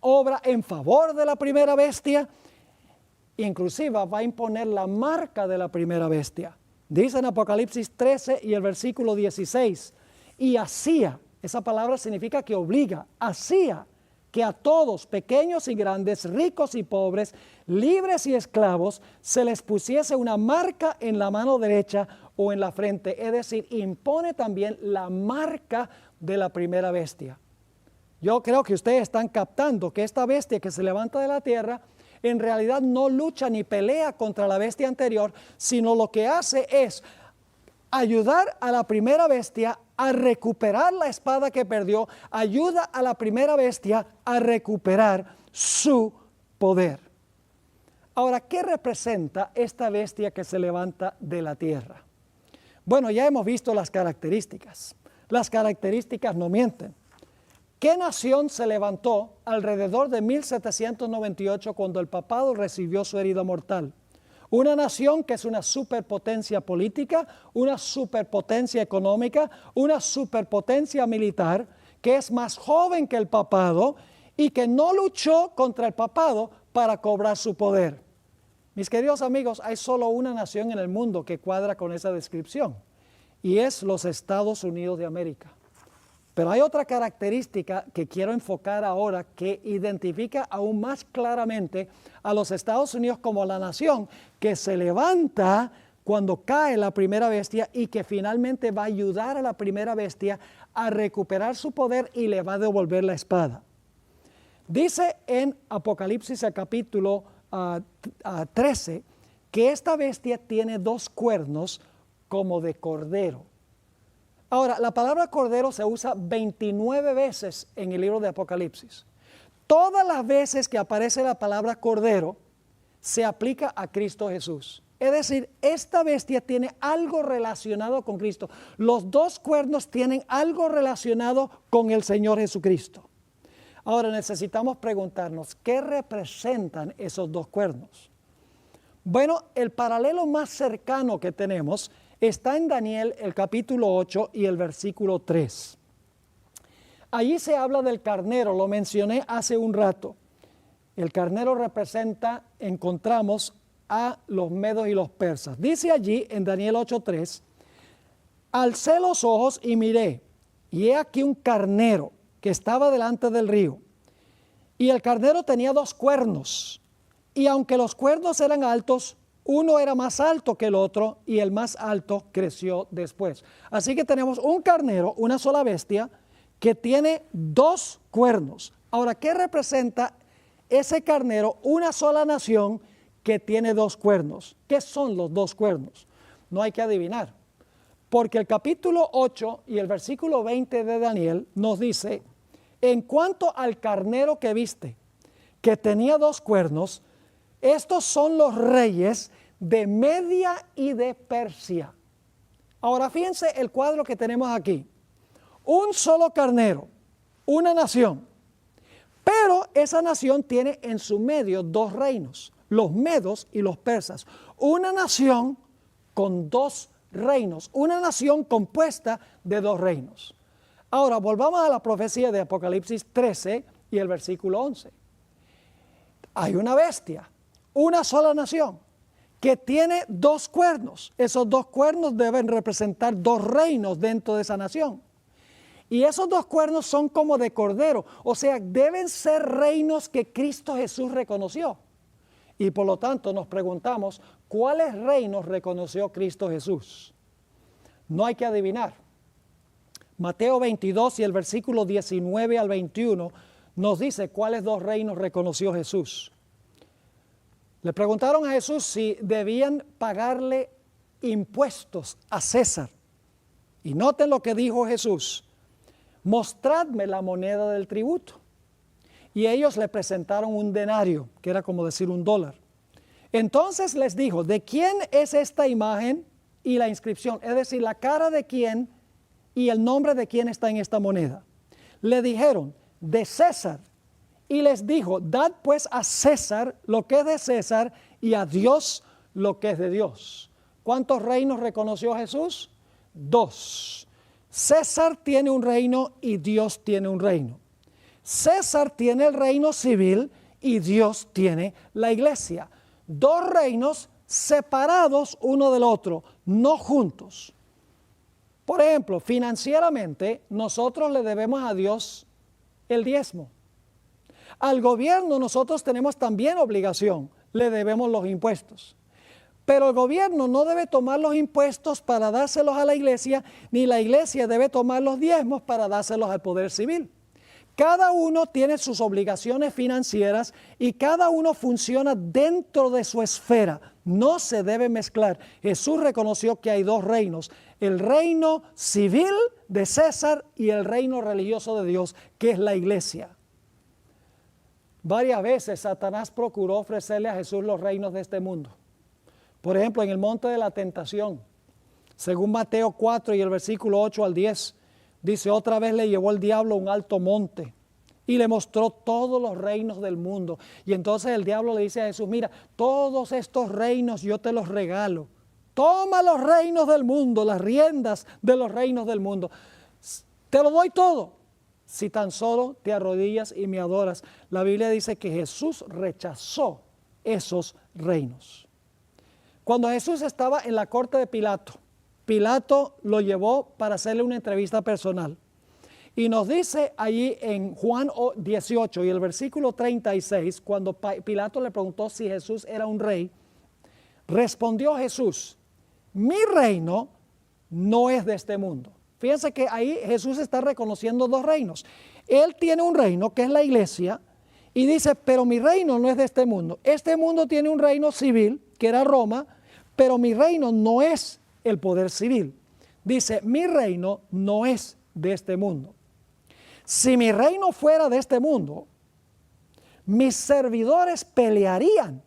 obra en favor de la primera bestia, inclusive va a imponer la marca de la primera bestia. Dice en Apocalipsis 13 y el versículo 16, y hacía, esa palabra significa que obliga, hacía que a todos, pequeños y grandes, ricos y pobres, libres y esclavos, se les pusiese una marca en la mano derecha o en la frente. Es decir, impone también la marca de la primera bestia. Yo creo que ustedes están captando que esta bestia que se levanta de la tierra, en realidad no lucha ni pelea contra la bestia anterior, sino lo que hace es ayudar a la primera bestia a recuperar la espada que perdió, ayuda a la primera bestia a recuperar su poder. Ahora, ¿qué representa esta bestia que se levanta de la tierra? Bueno, ya hemos visto las características. Las características no mienten. ¿Qué nación se levantó alrededor de 1798 cuando el papado recibió su herida mortal? Una nación que es una superpotencia política, una superpotencia económica, una superpotencia militar, que es más joven que el papado y que no luchó contra el papado para cobrar su poder. Mis queridos amigos, hay solo una nación en el mundo que cuadra con esa descripción, y es los Estados Unidos de América. Pero hay otra característica que quiero enfocar ahora que identifica aún más claramente a los Estados Unidos como la nación que se levanta cuando cae la primera bestia y que finalmente va a ayudar a la primera bestia a recuperar su poder y le va a devolver la espada. Dice en Apocalipsis el capítulo 13 que esta bestia tiene dos cuernos como de cordero. Ahora, la palabra cordero se usa 29 veces en el libro de Apocalipsis. Todas las veces que aparece la palabra cordero, se aplica a Cristo Jesús. Es decir, esta bestia tiene algo relacionado con Cristo. Los dos cuernos tienen algo relacionado con el Señor Jesucristo. Ahora necesitamos preguntarnos, ¿qué representan esos dos cuernos? Bueno, el paralelo más cercano que tenemos está en Daniel el capítulo 8 y el versículo 3. Allí se habla del carnero, lo mencioné hace un rato. El carnero representa, encontramos a los medos y los persas. Dice allí en Daniel 8:3, alcé los ojos y miré, y he aquí un carnero que estaba delante del río. Y el carnero tenía dos cuernos, y aunque los cuernos eran altos, uno era más alto que el otro y el más alto creció después. Así que tenemos un carnero, una sola bestia, que tiene dos cuernos. Ahora, ¿qué representa ese carnero? Una sola nación que tiene dos cuernos. ¿Qué son los dos cuernos? No hay que adivinar, porque el capítulo 8 y el versículo 20 de Daniel nos dice, en cuanto al carnero que viste, que tenía dos cuernos, estos son los reyes de Media y de Persia. Ahora fíjense el cuadro que tenemos aquí. Un solo carnero, una nación. Pero esa nación tiene en su medio dos reinos, los medos y los persas. Una nación con dos reinos, una nación compuesta de dos reinos. Ahora volvamos a la profecía de Apocalipsis 13 y el versículo 11. Hay una bestia, una sola nación, que tiene dos cuernos. Esos dos cuernos deben representar dos reinos dentro de esa nación. Y esos dos cuernos son como de cordero, o sea, deben ser reinos que Cristo Jesús reconoció. Y por lo tanto nos preguntamos, ¿cuáles reinos reconoció Cristo Jesús? No hay que adivinar. Mateo 22 y el versículo 19 al 21 nos dice cuáles dos reinos reconoció Jesús. Le preguntaron a Jesús si debían pagarle impuestos a César. Y noten lo que dijo Jesús: mostradme la moneda del tributo. Y ellos le presentaron un denario, que era como decir $1. Entonces les dijo, ¿de quién es esta imagen y la inscripción? Es decir, la cara de quién y el nombre de quién está en esta moneda. Le dijeron, de César. Y les dijo, dad pues a César lo que es de César y a Dios lo que es de Dios. ¿Cuántos reinos reconoció Jesús? 2. César tiene un reino y Dios tiene un reino. César tiene el reino civil y Dios tiene la iglesia. Dos reinos separados uno del otro, no juntos. Por ejemplo, financieramente nosotros le debemos a Dios el diezmo. Al gobierno nosotros tenemos también obligación, le debemos los impuestos. Pero el gobierno no debe tomar los impuestos para dárselos a la iglesia, ni la iglesia debe tomar los diezmos para dárselos al poder civil. Cada uno tiene sus obligaciones financieras y cada uno funciona dentro de su esfera. No se debe mezclar. Jesús reconoció que hay dos reinos: el reino civil de César y el reino religioso de Dios, que es la iglesia. Varias veces Satanás procuró ofrecerle a Jesús los reinos de este mundo. Por ejemplo, en el monte de la tentación, según Mateo 4 y el versículo 8 al 10, dice, otra vez le llevó el diablo a un alto monte y le mostró todos los reinos del mundo. Y entonces el diablo le dice a Jesús, mira, todos estos reinos yo te los regalo. Toma los reinos del mundo, las riendas de los reinos del mundo. Te lo doy todo, si tan solo te arrodillas y me adoras. La Biblia dice que Jesús rechazó esos reinos. Cuando Jesús estaba en la corte de Pilato, Pilato lo llevó para hacerle una entrevista personal. Y nos dice allí en Juan 18 y el versículo 36, cuando Pilato le preguntó si Jesús era un rey, respondió Jesús, mi reino no es de este mundo. Fíjense que ahí Jesús está reconociendo dos reinos. Él tiene un reino que es la iglesia y dice, pero mi reino no es de este mundo. Este mundo tiene un reino civil, que era Roma, pero mi reino no es el poder civil. Dice, mi reino no es de este mundo. Si mi reino fuera de este mundo, mis servidores pelearían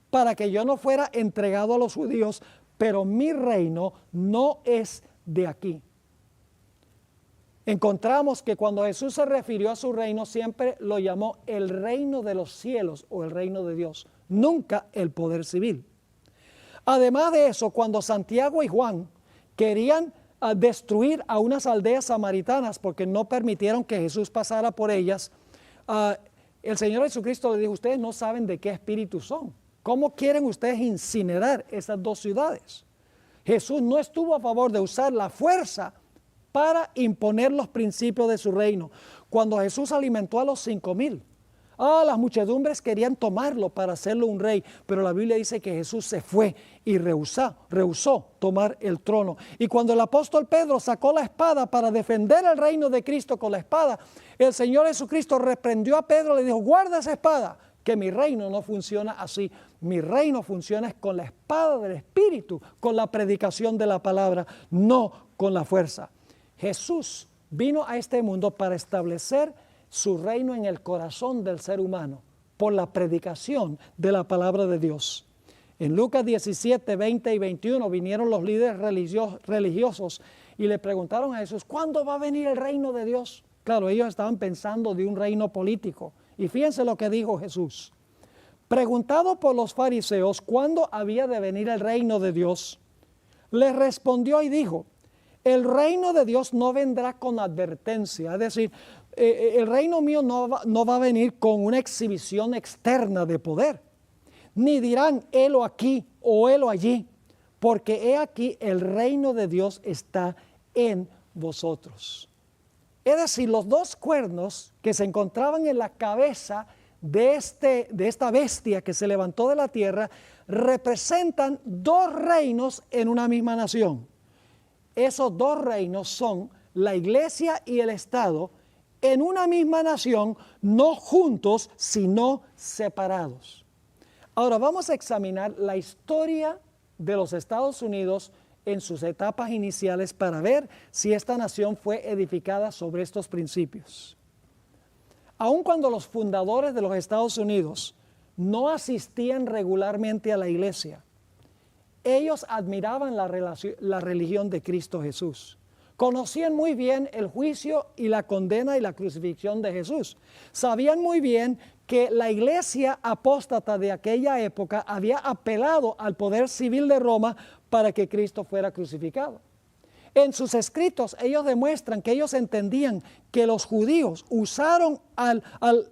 para que yo no fuera entregado a los judíos, pero mi reino no es de aquí. Encontramos que cuando Jesús se refirió a su reino, siempre lo llamó el reino de los cielos o el reino de Dios, nunca el poder civil. Además de eso, cuando Santiago y Juan querían destruir a unas aldeas samaritanas porque no permitieron que Jesús pasara por ellas, el Señor Jesucristo le dijo, ustedes no saben de qué espíritu son. ¿Cómo quieren ustedes incinerar esas dos ciudades? Jesús no estuvo a favor de usar la fuerza para imponer los principios de su reino. Cuando Jesús alimentó a los 5,000, las muchedumbres querían tomarlo para hacerlo un rey, pero la Biblia dice que Jesús se fue y rehusó tomar el trono. Y cuando el apóstol Pedro sacó la espada para defender el reino de Cristo con la espada, el Señor Jesucristo reprendió a Pedro y le dijo, guarda esa espada, que mi reino no funciona así. Mi reino funciona con la espada del Espíritu, con la predicación de la palabra, no con la fuerza. Jesús vino a este mundo para establecer su reino en el corazón del ser humano por la predicación de la palabra de Dios. En Lucas 17, 20 y 21 vinieron los líderes religiosos y le preguntaron a Jesús, ¿cuándo va a venir el reino de Dios? Claro, ellos estaban pensando de un reino político. Y fíjense lo que dijo Jesús. Preguntado por los fariseos cuándo había de venir el reino de Dios, les respondió y dijo, el reino de Dios no vendrá con advertencia, es decir, el reino mío no va a venir con una exhibición externa de poder, ni dirán helo aquí o helo allí, porque he aquí el reino de Dios está en vosotros. Es decir, los dos cuernos que se encontraban en la cabeza de esta bestia que se levantó de la tierra representan dos reinos en una misma nación. Esos dos reinos son la iglesia y el Estado en una misma nación, no juntos, sino separados. Ahora vamos a examinar la historia de los Estados Unidos en sus etapas iniciales para ver si esta nación fue edificada sobre estos principios. Aun cuando los fundadores de los Estados Unidos no asistían regularmente a la iglesia, ellos admiraban la religión de Cristo Jesús. Conocían muy bien el juicio y la condena y la crucifixión de Jesús. Sabían muy bien que la iglesia apóstata de aquella época había apelado al poder civil de Roma para que Cristo fuera crucificado. En sus escritos ellos demuestran que ellos entendían que los judíos usaron al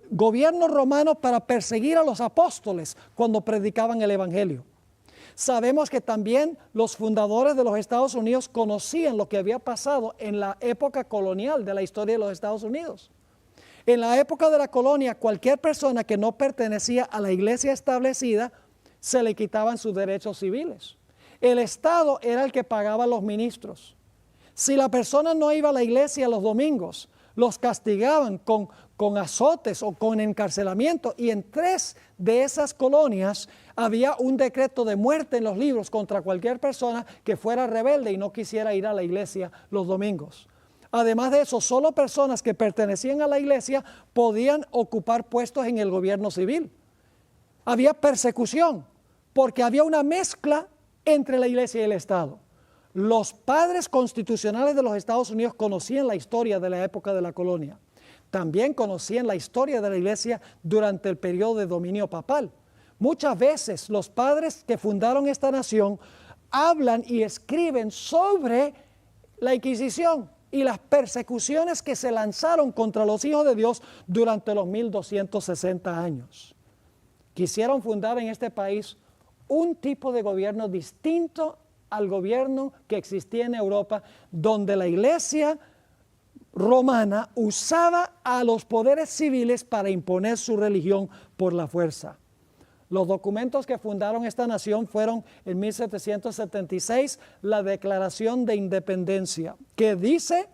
gobierno romano para perseguir a los apóstoles cuando predicaban el evangelio. Sabemos que también los fundadores de los Estados Unidos conocían lo que había pasado en la época colonial de la historia de los Estados Unidos. En la época de la colonia, cualquier persona que no pertenecía a la iglesia establecida, se le quitaban sus derechos civiles. El Estado era el que pagaba a los ministros. Si la persona no iba a la iglesia los domingos, los castigaban con azotes o con encarcelamiento. Y en 3 de esas colonias había un decreto de muerte en los libros contra cualquier persona que fuera rebelde y no quisiera ir a la iglesia los domingos. Además de eso, solo personas que pertenecían a la iglesia podían ocupar puestos en el gobierno civil. Había persecución porque había una mezcla entre la iglesia y el Estado. Los padres constitucionales de los Estados Unidos conocían la historia de la época de la colonia. También conocían la historia de la iglesia durante el periodo de dominio papal. Muchas veces los padres que fundaron esta nación hablan y escriben sobre la Inquisición y las persecuciones que se lanzaron contra los hijos de Dios durante los 1260 años. Quisieron fundar en este país un tipo de gobierno distinto al gobierno que existía en Europa, donde la iglesia romana usaba a los poderes civiles para imponer su religión por la fuerza. Los documentos que fundaron esta nación fueron en 1776 la Declaración de Independencia, que dice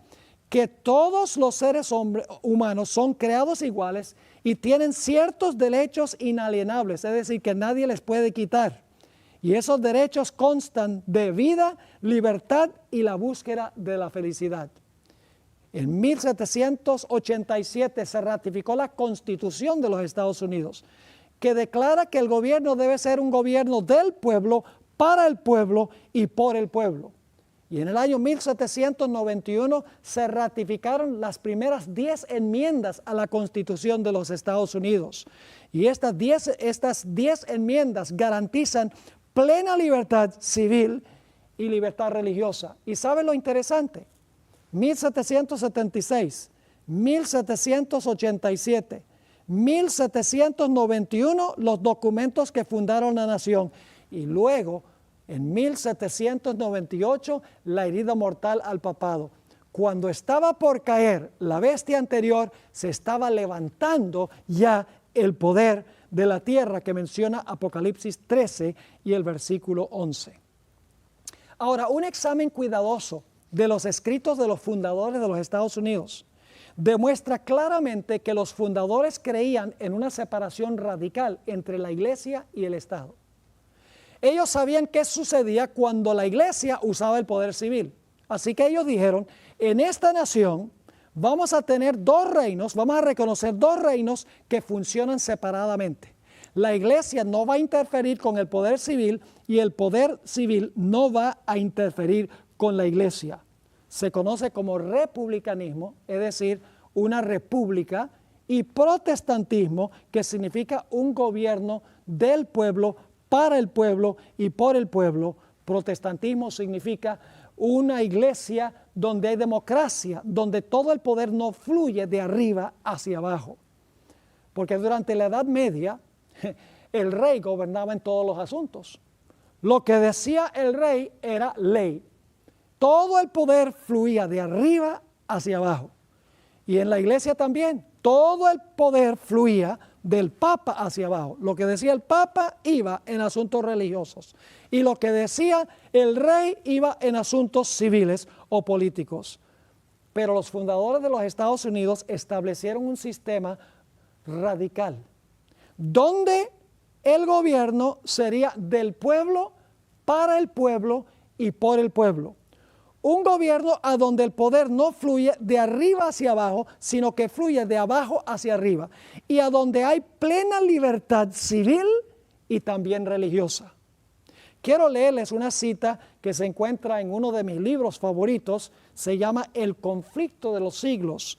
que todos los seres humanos son creados iguales y tienen ciertos derechos inalienables, es decir, que nadie les puede quitar. Y esos derechos constan de vida, libertad y la búsqueda de la felicidad. En 1787 se ratificó la Constitución de los Estados Unidos, que declara que el gobierno debe ser un gobierno del pueblo, para el pueblo y por el pueblo. Y en el año 1791 se ratificaron las primeras 10 enmiendas a la Constitución de los Estados Unidos. Y estas 10 enmiendas garantizan plena libertad civil y libertad religiosa. ¿Y sabe lo interesante? 1776, 1787, 1791 los documentos que fundaron la nación y luego en 1798 la herida mortal al papado. Cuando estaba por caer la bestia anterior, se estaba levantando ya el poder de la tierra que menciona Apocalipsis 13 y el versículo 11. Ahora, un examen cuidadoso de los escritos de los fundadores de los Estados Unidos demuestra claramente que los fundadores creían en una separación radical entre la iglesia y el Estado. Ellos sabían qué sucedía cuando la iglesia usaba el poder civil. Así que ellos dijeron, en esta nación vamos a tener 2 reinos, vamos a reconocer 2 reinos que funcionan separadamente. La iglesia no va a interferir con el poder civil y el poder civil no va a interferir con la iglesia. Se conoce como republicanismo, es decir, una república, y protestantismo, que significa un gobierno del pueblo, para el pueblo y por el pueblo. Protestantismo significa una iglesia donde hay democracia, donde todo el poder no fluye de arriba hacia abajo. Porque durante la Edad Media, el rey gobernaba en todos los asuntos. Lo que decía el rey era ley. Todo el poder fluía de arriba hacia abajo. Y en la iglesia también, todo el poder fluía del Papa hacia abajo. Lo que decía el Papa iba en asuntos religiosos. Y lo que decía el rey iba en asuntos civiles o políticos. Pero los fundadores de los Estados Unidos establecieron un sistema radical, donde el gobierno sería del pueblo, para el pueblo y por el pueblo. Un gobierno a donde el poder no fluye de arriba hacia abajo, sino que fluye de abajo hacia arriba. Y a donde hay plena libertad civil y también religiosa. Quiero leerles una cita que se encuentra en uno de mis libros favoritos. Se llama El conflicto de los siglos.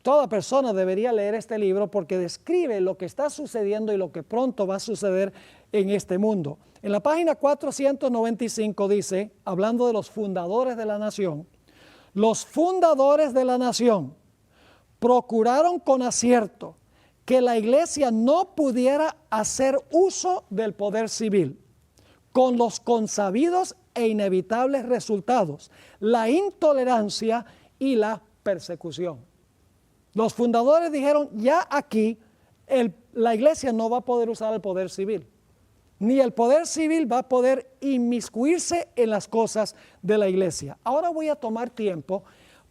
Toda persona debería leer este libro porque describe lo que está sucediendo y lo que pronto va a suceder en este mundo. En la página 495 dice, hablando de los fundadores de la nación, los fundadores de la nación procuraron con acierto que la iglesia no pudiera hacer uso del poder civil, con los consabidos e inevitables resultados, la intolerancia y la persecución. Los fundadores dijeron, ya aquí la iglesia no va a poder usar el poder civil, ni el poder civil va a poder inmiscuirse en las cosas de la iglesia. Ahora voy a tomar tiempo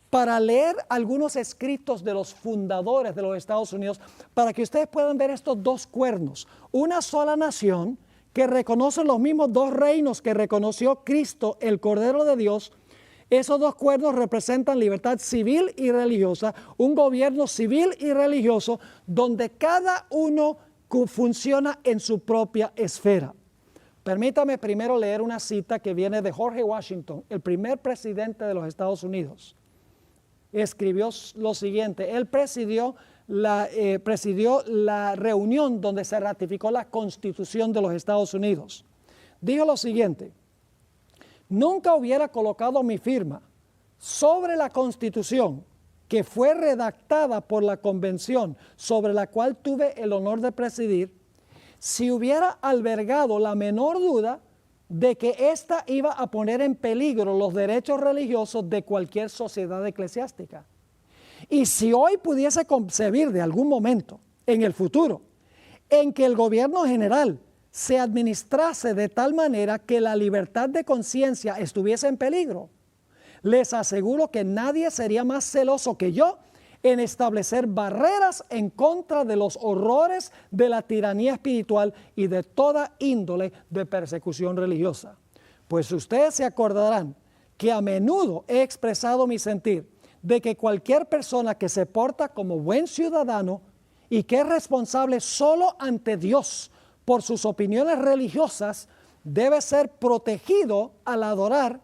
para leer algunos escritos de los fundadores de los Estados Unidos para que ustedes puedan ver estos dos cuernos, una sola nación que reconoce los mismos dos reinos que reconoció Cristo, el Cordero de Dios. Esos dos cuernos representan libertad civil y religiosa, un gobierno civil y religioso donde cada uno funciona en su propia esfera. Permítame primero leer una cita que viene de George Washington, el primer presidente de los Estados Unidos. Escribió lo siguiente, él presidió la reunión donde se ratificó la Constitución de los Estados Unidos. Dijo lo siguiente, nunca hubiera colocado mi firma sobre la Constitución que fue redactada por la convención sobre la cual tuve el honor de presidir, si hubiera albergado la menor duda de que ésta iba a poner en peligro los derechos religiosos de cualquier sociedad eclesiástica. Y si hoy pudiese concebir de algún momento en el futuro en que el gobierno general se administrase de tal manera que la libertad de conciencia estuviese en peligro, les aseguro que nadie sería más celoso que yo en establecer barreras en contra de los horrores de la tiranía espiritual y de toda índole de persecución religiosa. Pues ustedes se acordarán que a menudo he expresado mi sentir de que cualquier persona que se porta como buen ciudadano y que es responsable solo ante Dios por sus opiniones religiosas debe ser protegido al adorar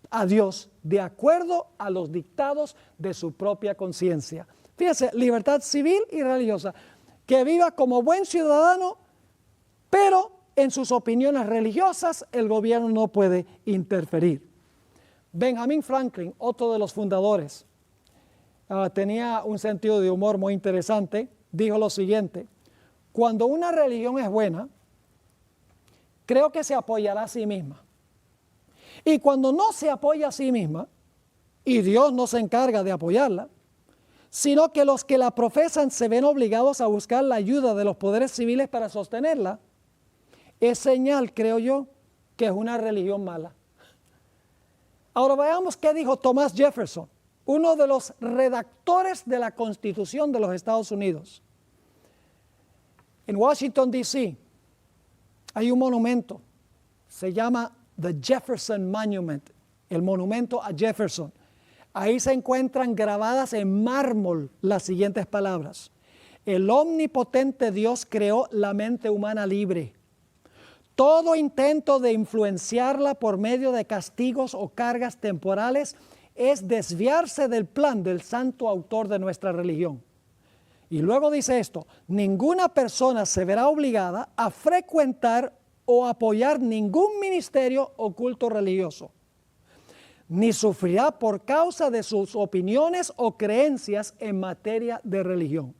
a Dios de acuerdo a los dictados de su propia conciencia. Fíjense, libertad civil y religiosa, que viva como buen ciudadano, pero en sus opiniones religiosas el gobierno no puede interferir. Benjamin Franklin, otro de los fundadores, tenía un sentido de humor muy interesante, dijo lo siguiente, cuando una religión es buena, creo que se apoyará a sí misma. Y cuando no se apoya a sí misma, y Dios no se encarga de apoyarla, sino que los que la profesan se ven obligados a buscar la ayuda de los poderes civiles para sostenerla, es señal, creo yo, que es una religión mala. Ahora veamos qué dijo Thomas Jefferson, uno de los redactores de la Constitución de los Estados Unidos. En Washington, D.C., hay un monumento, se llama The Jefferson Monument, el monumento a Jefferson. Ahí se encuentran grabadas en mármol las siguientes palabras. El omnipotente Dios creó la mente humana libre. Todo intento de influenciarla por medio de castigos o cargas temporales es desviarse del plan del santo autor de nuestra religión. Y luego dice esto, ninguna persona se verá obligada a frecuentar o apoyar ningún ministerio o culto religioso. ni sufrirá por causa de sus opiniones o creencias en materia de religión,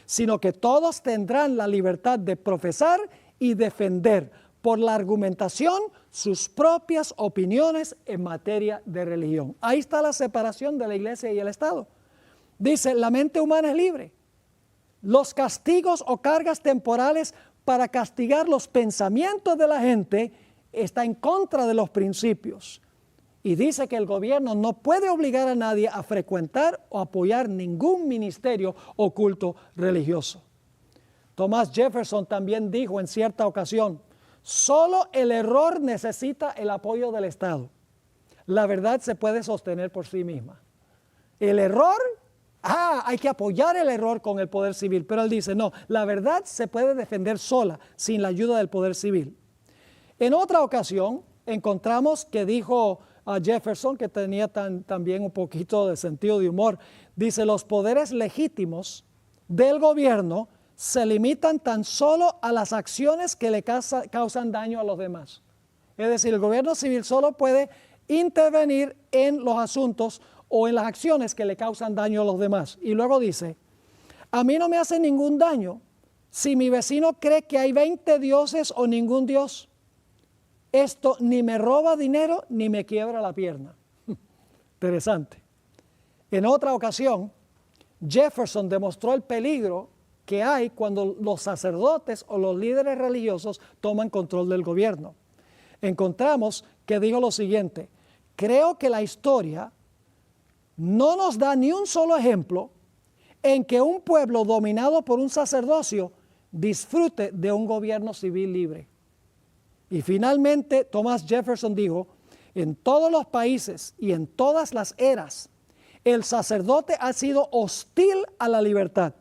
sino que todos tendrán la libertad de profesar y defender por la argumentación sus propias opiniones en materia de religión. Ahí está la separación de la iglesia y el Estado. Dice, la mente humana es libre. Los castigos o cargas temporales para castigar los pensamientos de la gente está en contra de los principios. Y dice que el gobierno no puede obligar a nadie a frecuentar o apoyar ningún ministerio o culto religioso. Thomas Jefferson también dijo en cierta ocasión, solo el error necesita el apoyo del Estado. La verdad se puede sostener por sí misma. El error, hay que apoyar el error con el poder civil. Pero él dice, no, la verdad se puede defender sola, sin la ayuda del poder civil. En otra ocasión, encontramos que dijo a Jefferson, que tenía también un poquito de sentido de humor, dice, los poderes legítimos del gobierno se limitan tan solo a las acciones que le causan daño a los demás. Es decir, el gobierno civil solo puede intervenir en los asuntos o en las acciones que le causan daño a los demás. Y luego dice, a mí no me hace ningún daño si mi vecino cree que hay 20 dioses o ningún dios. Esto ni me roba dinero ni me quiebra la pierna. Interesante. En otra ocasión, Jefferson demostró el peligro que hay cuando los sacerdotes o los líderes religiosos toman control del gobierno. Encontramos que dijo lo siguiente, creo que la historia no nos da ni un solo ejemplo en que un pueblo dominado por un sacerdocio disfrute de un gobierno civil libre. Y finalmente Thomas Jefferson dijo, en todos los países y en todas las eras, el sacerdote ha sido hostil a la libertad.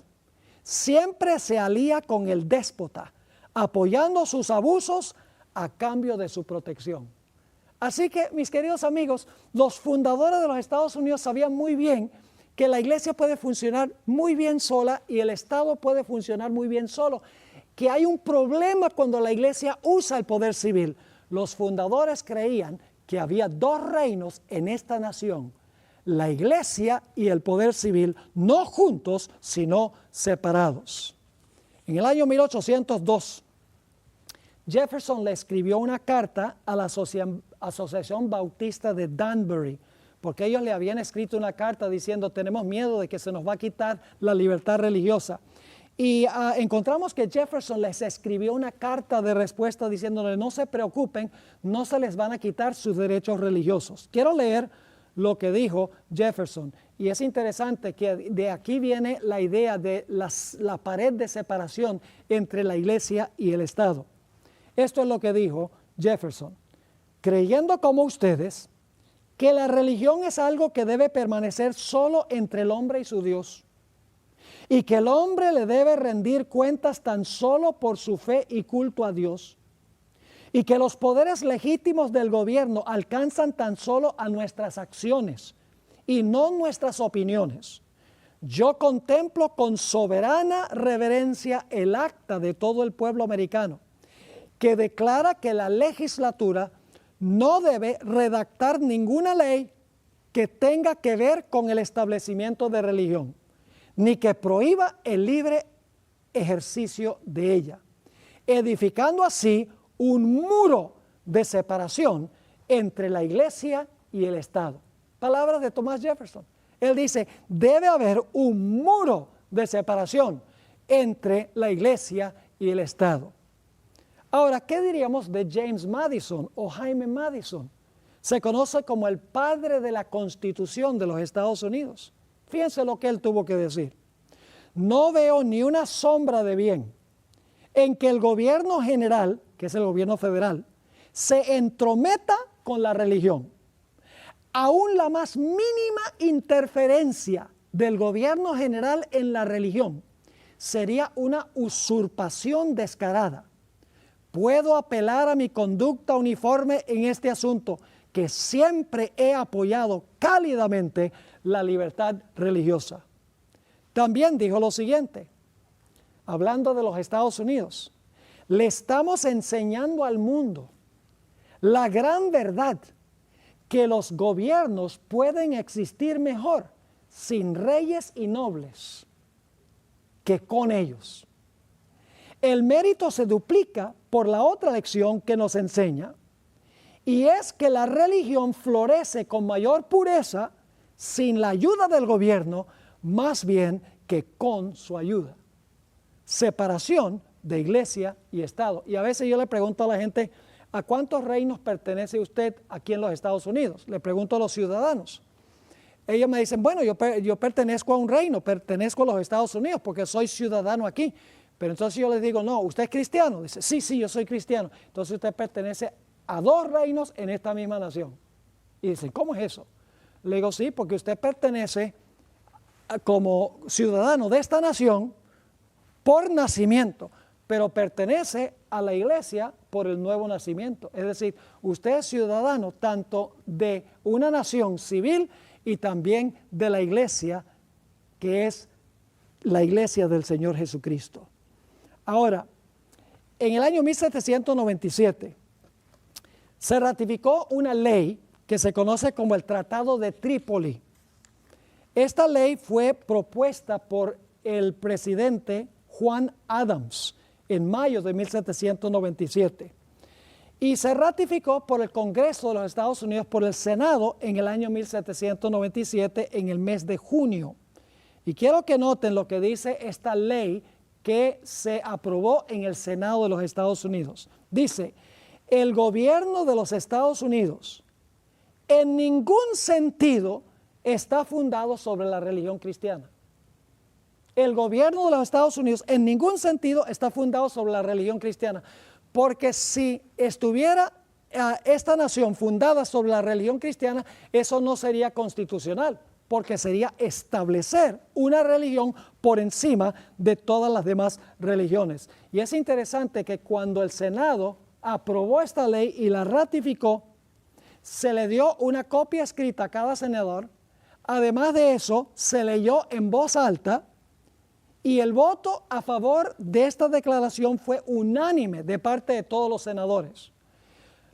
Siempre se alía con el déspota, apoyando sus abusos a cambio de su protección. Así que, mis queridos amigos, los fundadores de los Estados Unidos sabían muy bien que la iglesia puede funcionar muy bien sola y el Estado puede funcionar muy bien solo, que hay un problema cuando la iglesia usa el poder civil. Los fundadores creían que había dos reinos en esta nación, la iglesia y el poder civil, no juntos, sino separados. En el año 1802, Jefferson le escribió una carta a la Asociación Bautista de Danbury, porque ellos le habían escrito una carta diciendo, tenemos miedo de que se nos va a quitar la libertad religiosa. Y encontramos que Jefferson les escribió una carta de respuesta diciéndole, no se preocupen, no se les van a quitar sus derechos religiosos. Quiero leer lo que dijo Jefferson. Y es interesante que de aquí viene la idea de la pared de separación entre la iglesia y el Estado. Esto es lo que dijo Jefferson. Creyendo como ustedes que la religión es algo que debe permanecer solo entre el hombre y su Dios, y que el hombre le debe rendir cuentas tan solo por su fe y culto a Dios, y que los poderes legítimos del gobierno alcanzan tan solo a nuestras acciones y no nuestras opiniones. Yo contemplo con soberana reverencia el acta de todo el pueblo americano, que declara que la legislatura no debe redactar ninguna ley que tenga que ver con el establecimiento de religión, ni que prohíba el libre ejercicio de ella, edificando así un muro de separación entre la iglesia y el Estado. Palabras de Thomas Jefferson. Él dice, debe haber un muro de separación entre la iglesia y el Estado. Ahora, ¿qué diríamos de James Madison o Jaime Madison? Se conoce como el padre de la Constitución de los Estados Unidos. Fíjense lo que él tuvo que decir. No veo ni una sombra de bien en que el gobierno general, que es el gobierno federal, se entrometa con la religión. Aún la más mínima interferencia del gobierno general en la religión sería una usurpación descarada. Puedo apelar a mi conducta uniforme en este asunto, que siempre he apoyado cálidamente la libertad religiosa. También dijo lo siguiente, hablando de los Estados Unidos, le estamos enseñando al mundo la gran verdad que los gobiernos pueden existir mejor sin reyes y nobles que con ellos. El mérito se duplica por la otra lección que nos enseña, y es que la religión florece con mayor pureza sin la ayuda del gobierno, más bien que con su ayuda. Separación de iglesia y Estado. Y a veces yo le pregunto a la gente, ¿a cuántos reinos pertenece usted aquí en los Estados Unidos? Le pregunto a los ciudadanos. Ellos me dicen, bueno, yo pertenezco a un reino, pertenezco a los Estados Unidos porque soy ciudadano aquí. Pero entonces yo les digo, no, ¿usted es cristiano? Dice, sí, yo soy cristiano. Entonces usted pertenece a dos reinos en esta misma nación. Y dicen, ¿cómo es eso? Le digo, sí, porque usted pertenece como ciudadano de esta nación por nacimiento, pero pertenece a la iglesia por el nuevo nacimiento. Es decir, usted es ciudadano tanto de una nación civil y también de la iglesia, que es la iglesia del Señor Jesucristo. Ahora, en el año 1797 se ratificó una ley que se conoce como el Tratado de Trípoli. Esta ley fue propuesta por el presidente Juan Adams en mayo de 1797 y se ratificó por el Congreso de los Estados Unidos, por el Senado en el año 1797 en el mes de junio. Y quiero que noten lo que dice esta ley que se aprobó en el Senado de los Estados Unidos. Dice, el gobierno de los Estados Unidos en ningún sentido está fundado sobre la religión cristiana. El gobierno de los Estados Unidos en ningún sentido está fundado sobre la religión cristiana, porque si estuviera esta nación fundada sobre la religión cristiana, eso no sería constitucional, porque sería establecer una religión por encima de todas las demás religiones. Y es interesante que cuando el Senado aprobó esta ley y la ratificó, se le dio una copia escrita a cada senador. Además de eso, se leyó en voz alta y el voto a favor de esta declaración fue unánime de parte de todos los senadores.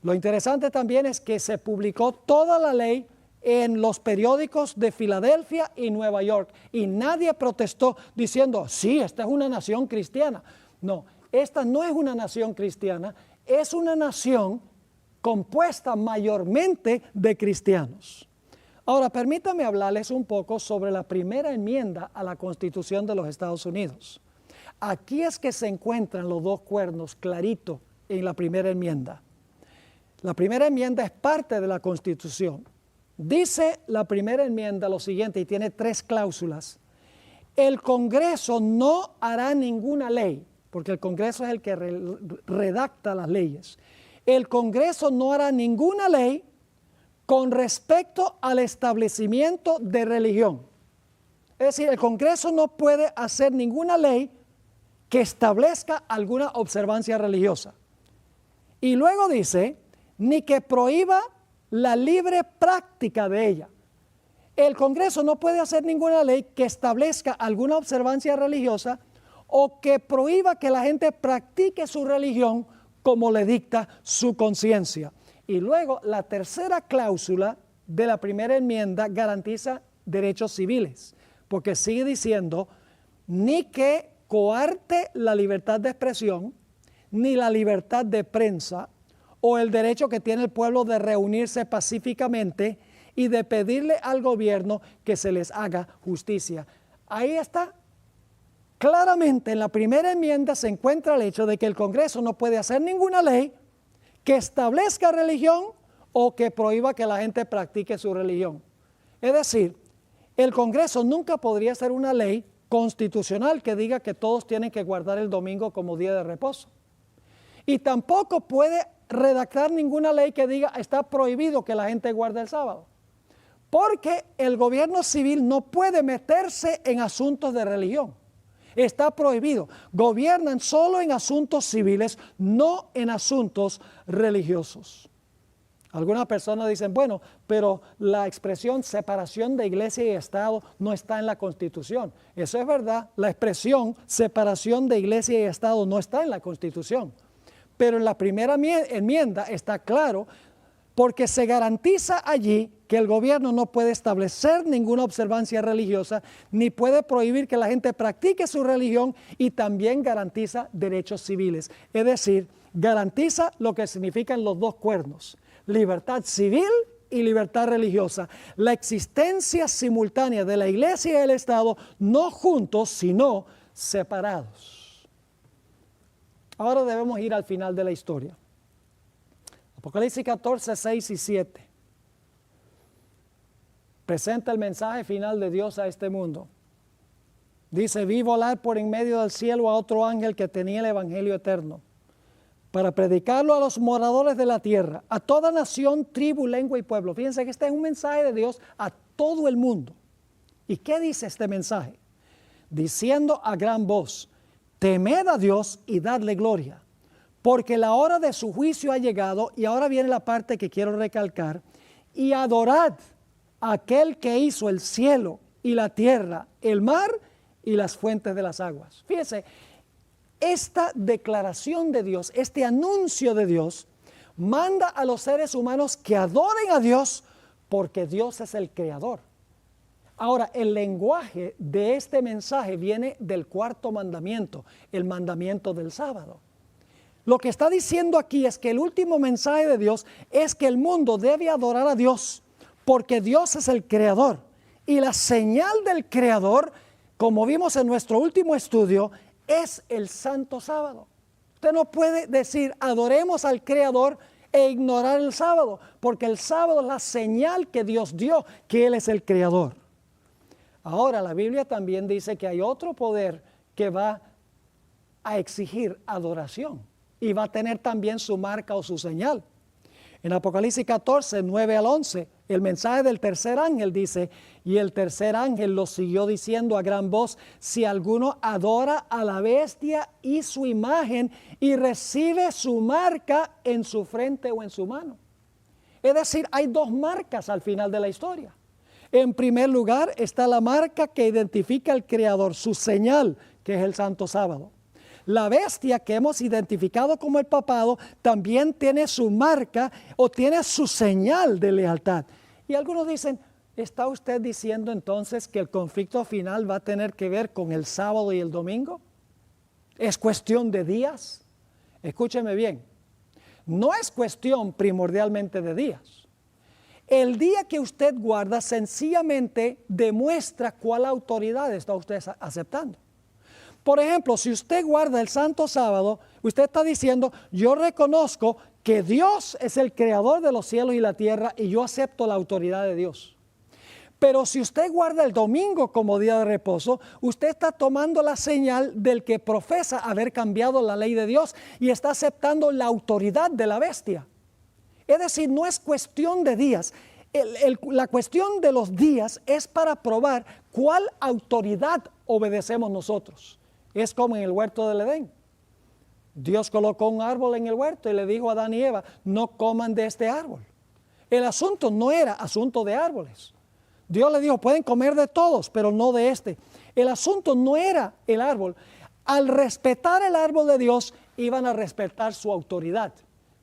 Lo interesante también es que se publicó toda la ley en los periódicos de Filadelfia y Nueva York y nadie protestó diciendo, sí, esta es una nación cristiana. No, esta no es una nación cristiana, es una nación compuesta mayormente de cristianos. Ahora, permítame hablarles un poco sobre la primera enmienda a la Constitución de los Estados Unidos. Aquí es que se encuentran los dos cuernos clarito en la primera enmienda. La primera enmienda es parte de la Constitución. Dice la primera enmienda lo siguiente, y tiene 3 cláusulas. El Congreso no hará ninguna ley, porque el Congreso es el que redacta las leyes. El Congreso no hará ninguna ley con respecto al establecimiento de religión. Es decir, el Congreso no puede hacer ninguna ley que establezca alguna observancia religiosa. Y luego dice, ni que prohíba la libre práctica de ella. El Congreso no puede hacer ninguna ley que establezca alguna observancia religiosa o que prohíba que la gente practique su religión como le dicta su conciencia. Y luego la tercera cláusula de la primera enmienda garantiza derechos civiles, porque sigue diciendo, ni que coarte la libertad de expresión, ni la libertad de prensa, o el derecho que tiene el pueblo de reunirse pacíficamente y de pedirle al gobierno que se les haga justicia. Ahí está. Claramente en la primera enmienda se encuentra el hecho de que el Congreso no puede hacer ninguna ley que establezca religión o que prohíba que la gente practique su religión. Es decir, el Congreso nunca podría hacer una ley constitucional que diga que todos tienen que guardar el domingo como día de reposo. Y tampoco puede redactar ninguna ley que diga está prohibido que la gente guarde el sábado. Porque el gobierno civil no puede meterse en asuntos de religión. Está prohibido. Gobiernan solo en asuntos civiles, no en asuntos religiosos. Algunas personas dicen, bueno, pero la expresión separación de iglesia y Estado no está en la Constitución. Eso es verdad, la expresión separación de iglesia y Estado no está en la Constitución. Pero en la primera enmienda está claro porque se garantiza allí que el gobierno no puede establecer ninguna observancia religiosa, ni puede prohibir que la gente practique su religión, y también garantiza derechos civiles. Es decir, garantiza lo que significan los dos cuernos: libertad civil y libertad religiosa. La existencia simultánea de la iglesia y el Estado, no juntos, sino separados. Ahora debemos ir al final de la historia. Apocalipsis 14, 6 y 7. Presenta el mensaje final de Dios a este mundo. Dice: vi volar por en medio del cielo a otro ángel que tenía el evangelio eterno, para predicarlo a los moradores de la tierra, a toda nación, tribu, lengua y pueblo. Fíjense que este es un mensaje de Dios a todo el mundo. ¿Y qué dice este mensaje? Diciendo a gran voz: temed a Dios y dadle gloria, porque la hora de su juicio ha llegado. Y ahora viene la parte que quiero recalcar: y adorad a aquel que hizo el cielo y la tierra, el mar y las fuentes de las aguas. Fíjense, esta declaración de Dios, este anuncio de Dios, manda a los seres humanos que adoren a Dios, porque Dios es el creador. Ahora, el lenguaje de este mensaje viene del cuarto mandamiento, el mandamiento del sábado. Lo que está diciendo aquí es que el último mensaje de Dios es que el mundo debe adorar a Dios, porque Dios es el creador. Y la señal del creador, como vimos en nuestro último estudio, es el santo sábado. Usted no puede decir adoremos al creador e ignorar el sábado, porque el sábado es la señal que Dios dio, que Él es el creador. Ahora, la Biblia también dice que hay otro poder que va a exigir adoración y va a tener también su marca o su señal. En Apocalipsis 14, 9 al 11, el mensaje del tercer ángel dice: y el tercer ángel lo siguió diciendo a gran voz: si alguno adora a la bestia y su imagen y recibe su marca en su frente o en su mano. Es decir, hay dos marcas al final de la historia. En primer lugar está la marca que identifica al creador, su señal, que es el santo sábado. La bestia, que hemos identificado como el papado, también tiene su marca o tiene su señal de lealtad. Y algunos dicen: ¿está usted diciendo entonces que el conflicto final va a tener que ver con el sábado y el domingo? ¿Es cuestión de días? Escúcheme bien, no es cuestión primordialmente de días. El día que usted guarda sencillamente demuestra cuál autoridad está usted aceptando. Por ejemplo, si usted guarda el santo sábado, usted está diciendo: yo reconozco que Dios es el creador de los cielos y la tierra y yo acepto la autoridad de Dios. Pero si usted guarda el domingo como día de reposo, usted está tomando la señal del que profesa haber cambiado la ley de Dios y está aceptando la autoridad de la bestia. Es decir, no es cuestión de días. La cuestión de los días es para probar cuál autoridad obedecemos nosotros. Es como en el huerto del Edén. Dios colocó un árbol en el huerto y le dijo a Adán y Eva: no coman de este árbol. El asunto no era asunto de árboles. Dios le dijo: pueden comer de todos, pero no de este. El asunto no era el árbol. Al respetar el árbol de Dios, iban a respetar su autoridad.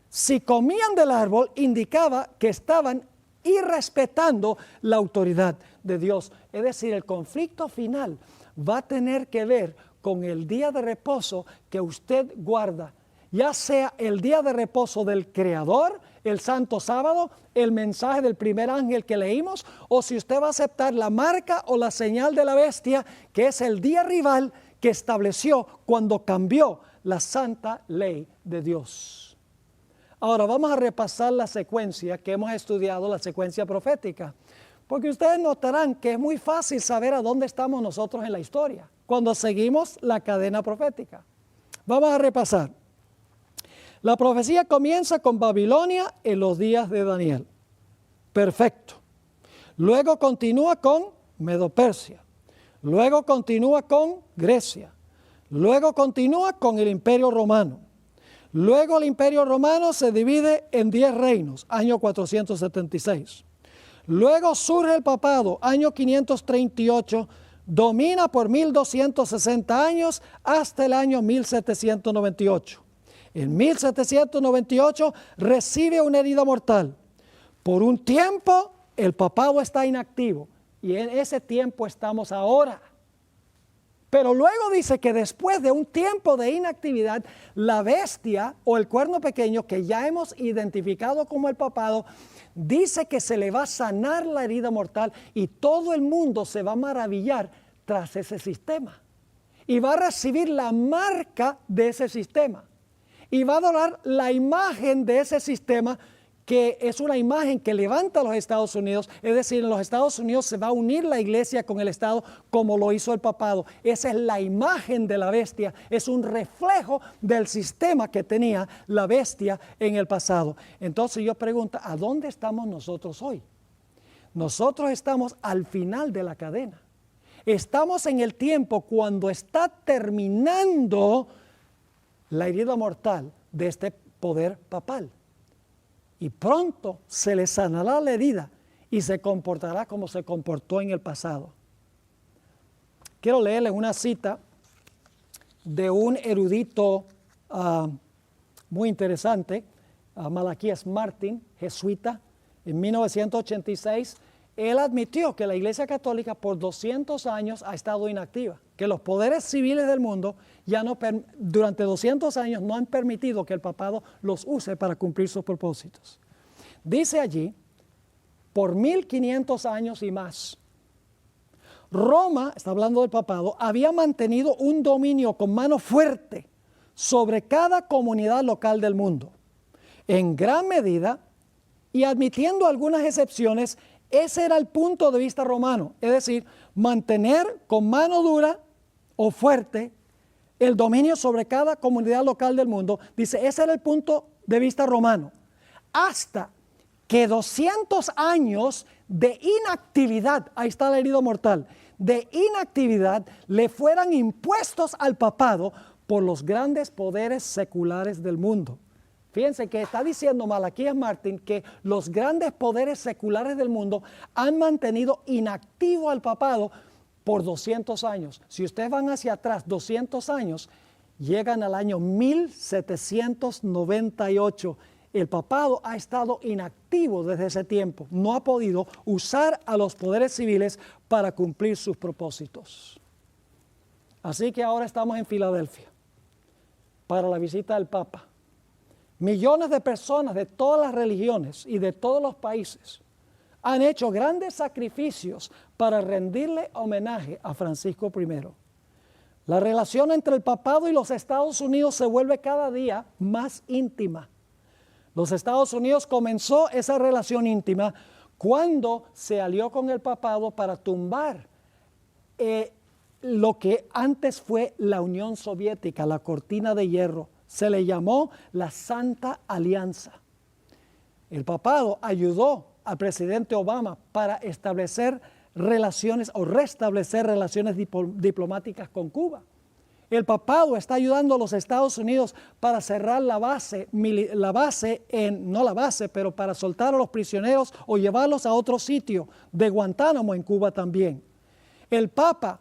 Si comían del árbol, indicaba que estaban irrespetando la autoridad de Dios. Es decir, el conflicto final va a tener que ver con el día de reposo que usted guarda, ya sea el día de reposo del Creador, el santo sábado, el mensaje del primer ángel que leímos, o si usted va a aceptar la marca o la señal de la bestia, que es el día rival que estableció cuando cambió la santa ley de Dios. Ahora vamos a repasar la secuencia que hemos estudiado, la secuencia profética, porque ustedes notarán que es muy fácil saber a dónde estamos nosotros en la historia cuando seguimos la cadena profética. Vamos a repasar. La profecía comienza con Babilonia en los días de Daniel. Perfecto. Luego continúa con Medo-Persia. Luego continúa con Grecia. Luego continúa con el Imperio Romano. Luego el Imperio Romano se divide en 10 reinos, año 476. Luego surge el papado, año 538, domina por 1260 años hasta el año 1798. En 1798 recibe una herida mortal. Por un tiempo el papado está inactivo y en ese tiempo estamos ahora. Pero luego dice que después de un tiempo de inactividad, la bestia o el cuerno pequeño que ya hemos identificado como el papado, dice que se le va a sanar la herida mortal y todo el mundo se va a maravillar tras ese sistema. Y va a recibir la marca de ese sistema. Y va a adorar la imagen de ese sistema, que es una imagen que levanta a los Estados Unidos. Es decir, en los Estados Unidos se va a unir la iglesia con el Estado como lo hizo el papado. Esa es la imagen de la bestia. Es un reflejo del sistema que tenía la bestia en el pasado. Entonces yo pregunto, ¿a dónde estamos nosotros hoy? Nosotros estamos al final de la cadena. Estamos en el tiempo cuando está terminando la herida mortal de este poder papal. Y pronto se le sanará la herida y se comportará como se comportó en el pasado. Quiero leerles una cita de un erudito muy interesante, Malaquías Martín, jesuita, en 1986. Él admitió que la Iglesia Católica por 200 años ha estado inactiva, que los poderes civiles del mundo durante 200 años no han permitido que el papado los use para cumplir sus propósitos. Dice allí, por 1500 años y más, Roma, está hablando del papado, había mantenido un dominio con mano fuerte sobre cada comunidad local del mundo. En gran medida, y admitiendo algunas excepciones, ese era el punto de vista romano, es decir, mantener con mano dura o fuerte el dominio sobre cada comunidad local del mundo. Dice, ese era el punto de vista romano. Hasta que 200 años de inactividad, ahí está la herida mortal, de inactividad le fueran impuestos al papado por los grandes poderes seculares del mundo. Fíjense que está diciendo Malaquías Martín que los grandes poderes seculares del mundo han mantenido inactivo al papado por 200 años. Si ustedes van hacia atrás 200 años, llegan al año 1798. El papado ha estado inactivo desde ese tiempo. No ha podido usar a los poderes civiles para cumplir sus propósitos. Así que ahora estamos en Filadelfia para la visita del Papa. Millones de personas de todas las religiones y de todos los países han hecho grandes sacrificios para rendirle homenaje a Francisco I. La relación entre el papado y los Estados Unidos se vuelve cada día más íntima. Los Estados Unidos comenzó esa relación íntima cuando se alió con el papado para tumbar lo que antes fue la Unión Soviética, la cortina de hierro. Se le llamó la Santa Alianza. El papado ayudó al presidente Obama para establecer relaciones o restablecer relaciones diplomáticas con Cuba. El papado está ayudando a los Estados Unidos para cerrar para soltar a los prisioneros o llevarlos a otro sitio de Guantánamo en Cuba también. El Papa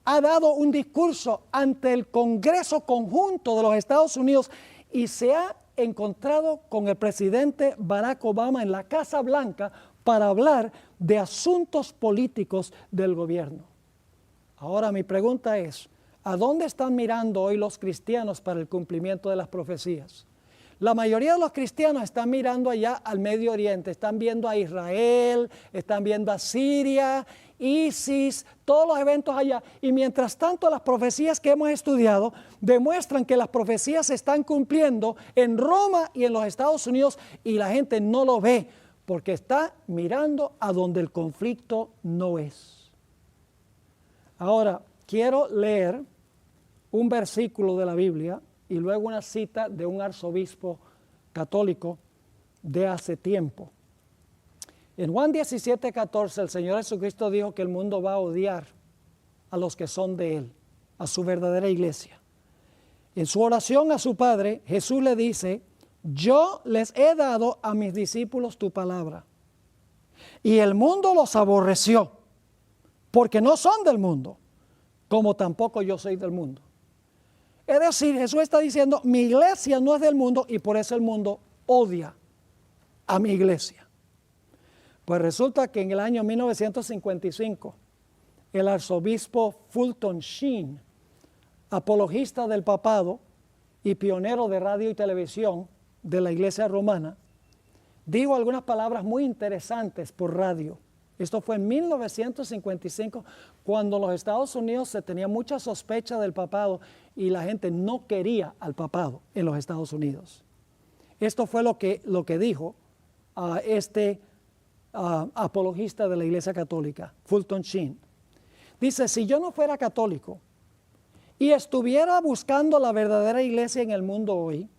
ha dado un discurso ante el Congreso Conjunto de los Estados Unidos y se ha encontrado con el presidente Barack Obama en la Casa Blanca para hablar de asuntos políticos del gobierno. Ahora mi pregunta es, ¿a dónde están mirando hoy los cristianos para el cumplimiento de las profecías? La mayoría de los cristianos están mirando allá al Medio Oriente, están viendo a Israel, están viendo a Siria, ISIS, todos los eventos allá. Y mientras tanto las profecías que hemos estudiado demuestran que las profecías se están cumpliendo en Roma y en los Estados Unidos y la gente no lo ve porque está mirando a donde el conflicto no es. Ahora, quiero leer un versículo de la Biblia y luego una cita de un arzobispo católico de hace tiempo. En Juan 17:14 el Señor Jesucristo dijo que el mundo va a odiar a los que son de Él, a su verdadera iglesia. En su oración a su Padre, Jesús le dice, yo les he dado a mis discípulos tu palabra, y el mundo los aborreció, porque no son del mundo, como tampoco yo soy del mundo. Es decir, Jesús está diciendo, mi iglesia no es del mundo y por eso el mundo odia a mi iglesia. Pues resulta que en el año 1955, el arzobispo Fulton Sheen, apologista del papado y pionero de radio y televisión de la Iglesia Romana, dijo algunas palabras muy interesantes por radio. Esto fue en 1955, cuando en los Estados Unidos se tenía mucha sospecha del papado y la gente no quería al papado en los Estados Unidos. Esto fue lo que dijo este apologista de la Iglesia Católica, Fulton Sheen. Dice, si yo no fuera católico y estuviera buscando la verdadera iglesia en el mundo hoy,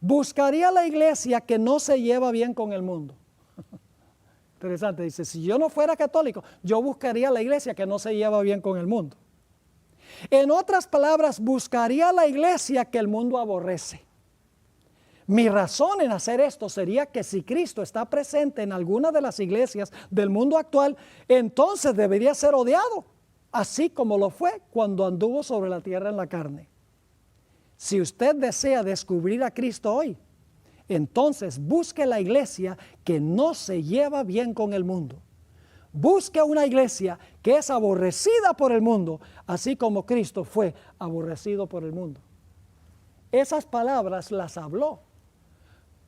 buscaría la iglesia que no se lleva bien con el mundo. Interesante, dice, si yo no fuera católico, yo buscaría la iglesia que no se lleva bien con el mundo. En otras palabras, buscaría la iglesia que el mundo aborrece. Mi razón en hacer esto sería que si Cristo está presente en alguna de las iglesias del mundo actual, entonces debería ser odiado, así como lo fue cuando anduvo sobre la tierra en la carne. Si usted desea descubrir a Cristo hoy, entonces busque la iglesia que no se lleva bien con el mundo. Busque una iglesia que es aborrecida por el mundo, así como Cristo fue aborrecido por el mundo. Esas palabras las habló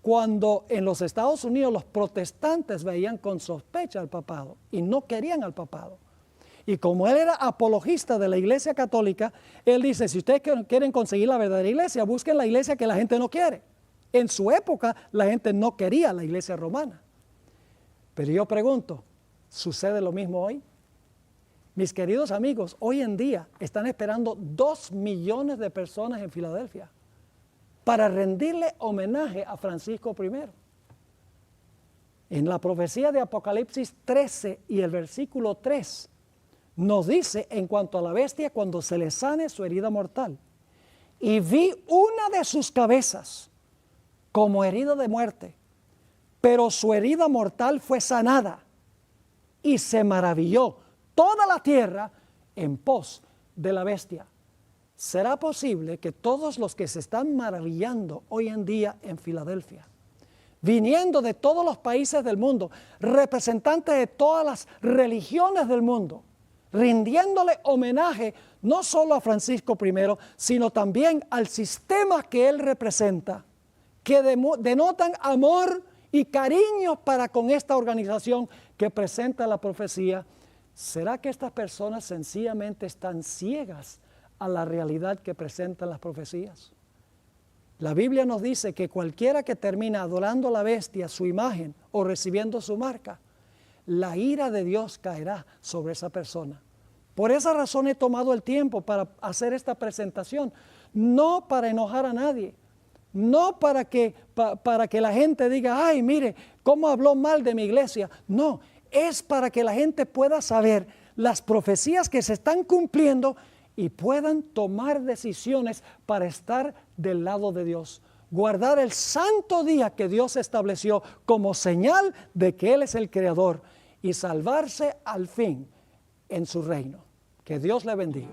cuando en los Estados Unidos los protestantes veían con sospecha al papado y no querían al papado. Y como él era apologista de la Iglesia Católica, él dice, si ustedes quieren conseguir la verdadera iglesia, busquen la iglesia que la gente no quiere. En su época la gente no quería la iglesia romana. Pero yo pregunto, ¿sucede lo mismo hoy? Mis queridos amigos, hoy en día están esperando 2 millones de personas en Filadelfia para rendirle homenaje a Francisco I. En la profecía de Apocalipsis 13 y el versículo 3 nos dice en cuanto a la bestia cuando se le sane su herida mortal. Y vi una de sus cabezas como herida de muerte, pero su herida mortal fue sanada y se maravilló toda la tierra en pos de la bestia. ¿Será posible que todos los que se están maravillando hoy en día en Filadelfia, viniendo de todos los países del mundo, representantes de todas las religiones del mundo, rindiéndole homenaje no solo a Francisco I, sino también al sistema que él representa, que denotan amor y cariño para con esta organización que presenta la profecía? ¿Será que estas personas sencillamente están ciegas a la realidad que presentan las profecías? La Biblia nos dice que cualquiera que termina adorando a la bestia, su imagen o recibiendo su marca, la ira de Dios caerá sobre esa persona. Por esa razón he tomado el tiempo para hacer esta presentación, no para enojar a nadie, no para que la gente diga, ay, mire, cómo habló mal de mi iglesia. No, es para que la gente pueda saber las profecías que se están cumpliendo y puedan tomar decisiones para estar del lado de Dios. Guardar el santo día que Dios estableció como señal de que Él es el Creador y salvarse al fin en su reino. Que Dios le bendiga.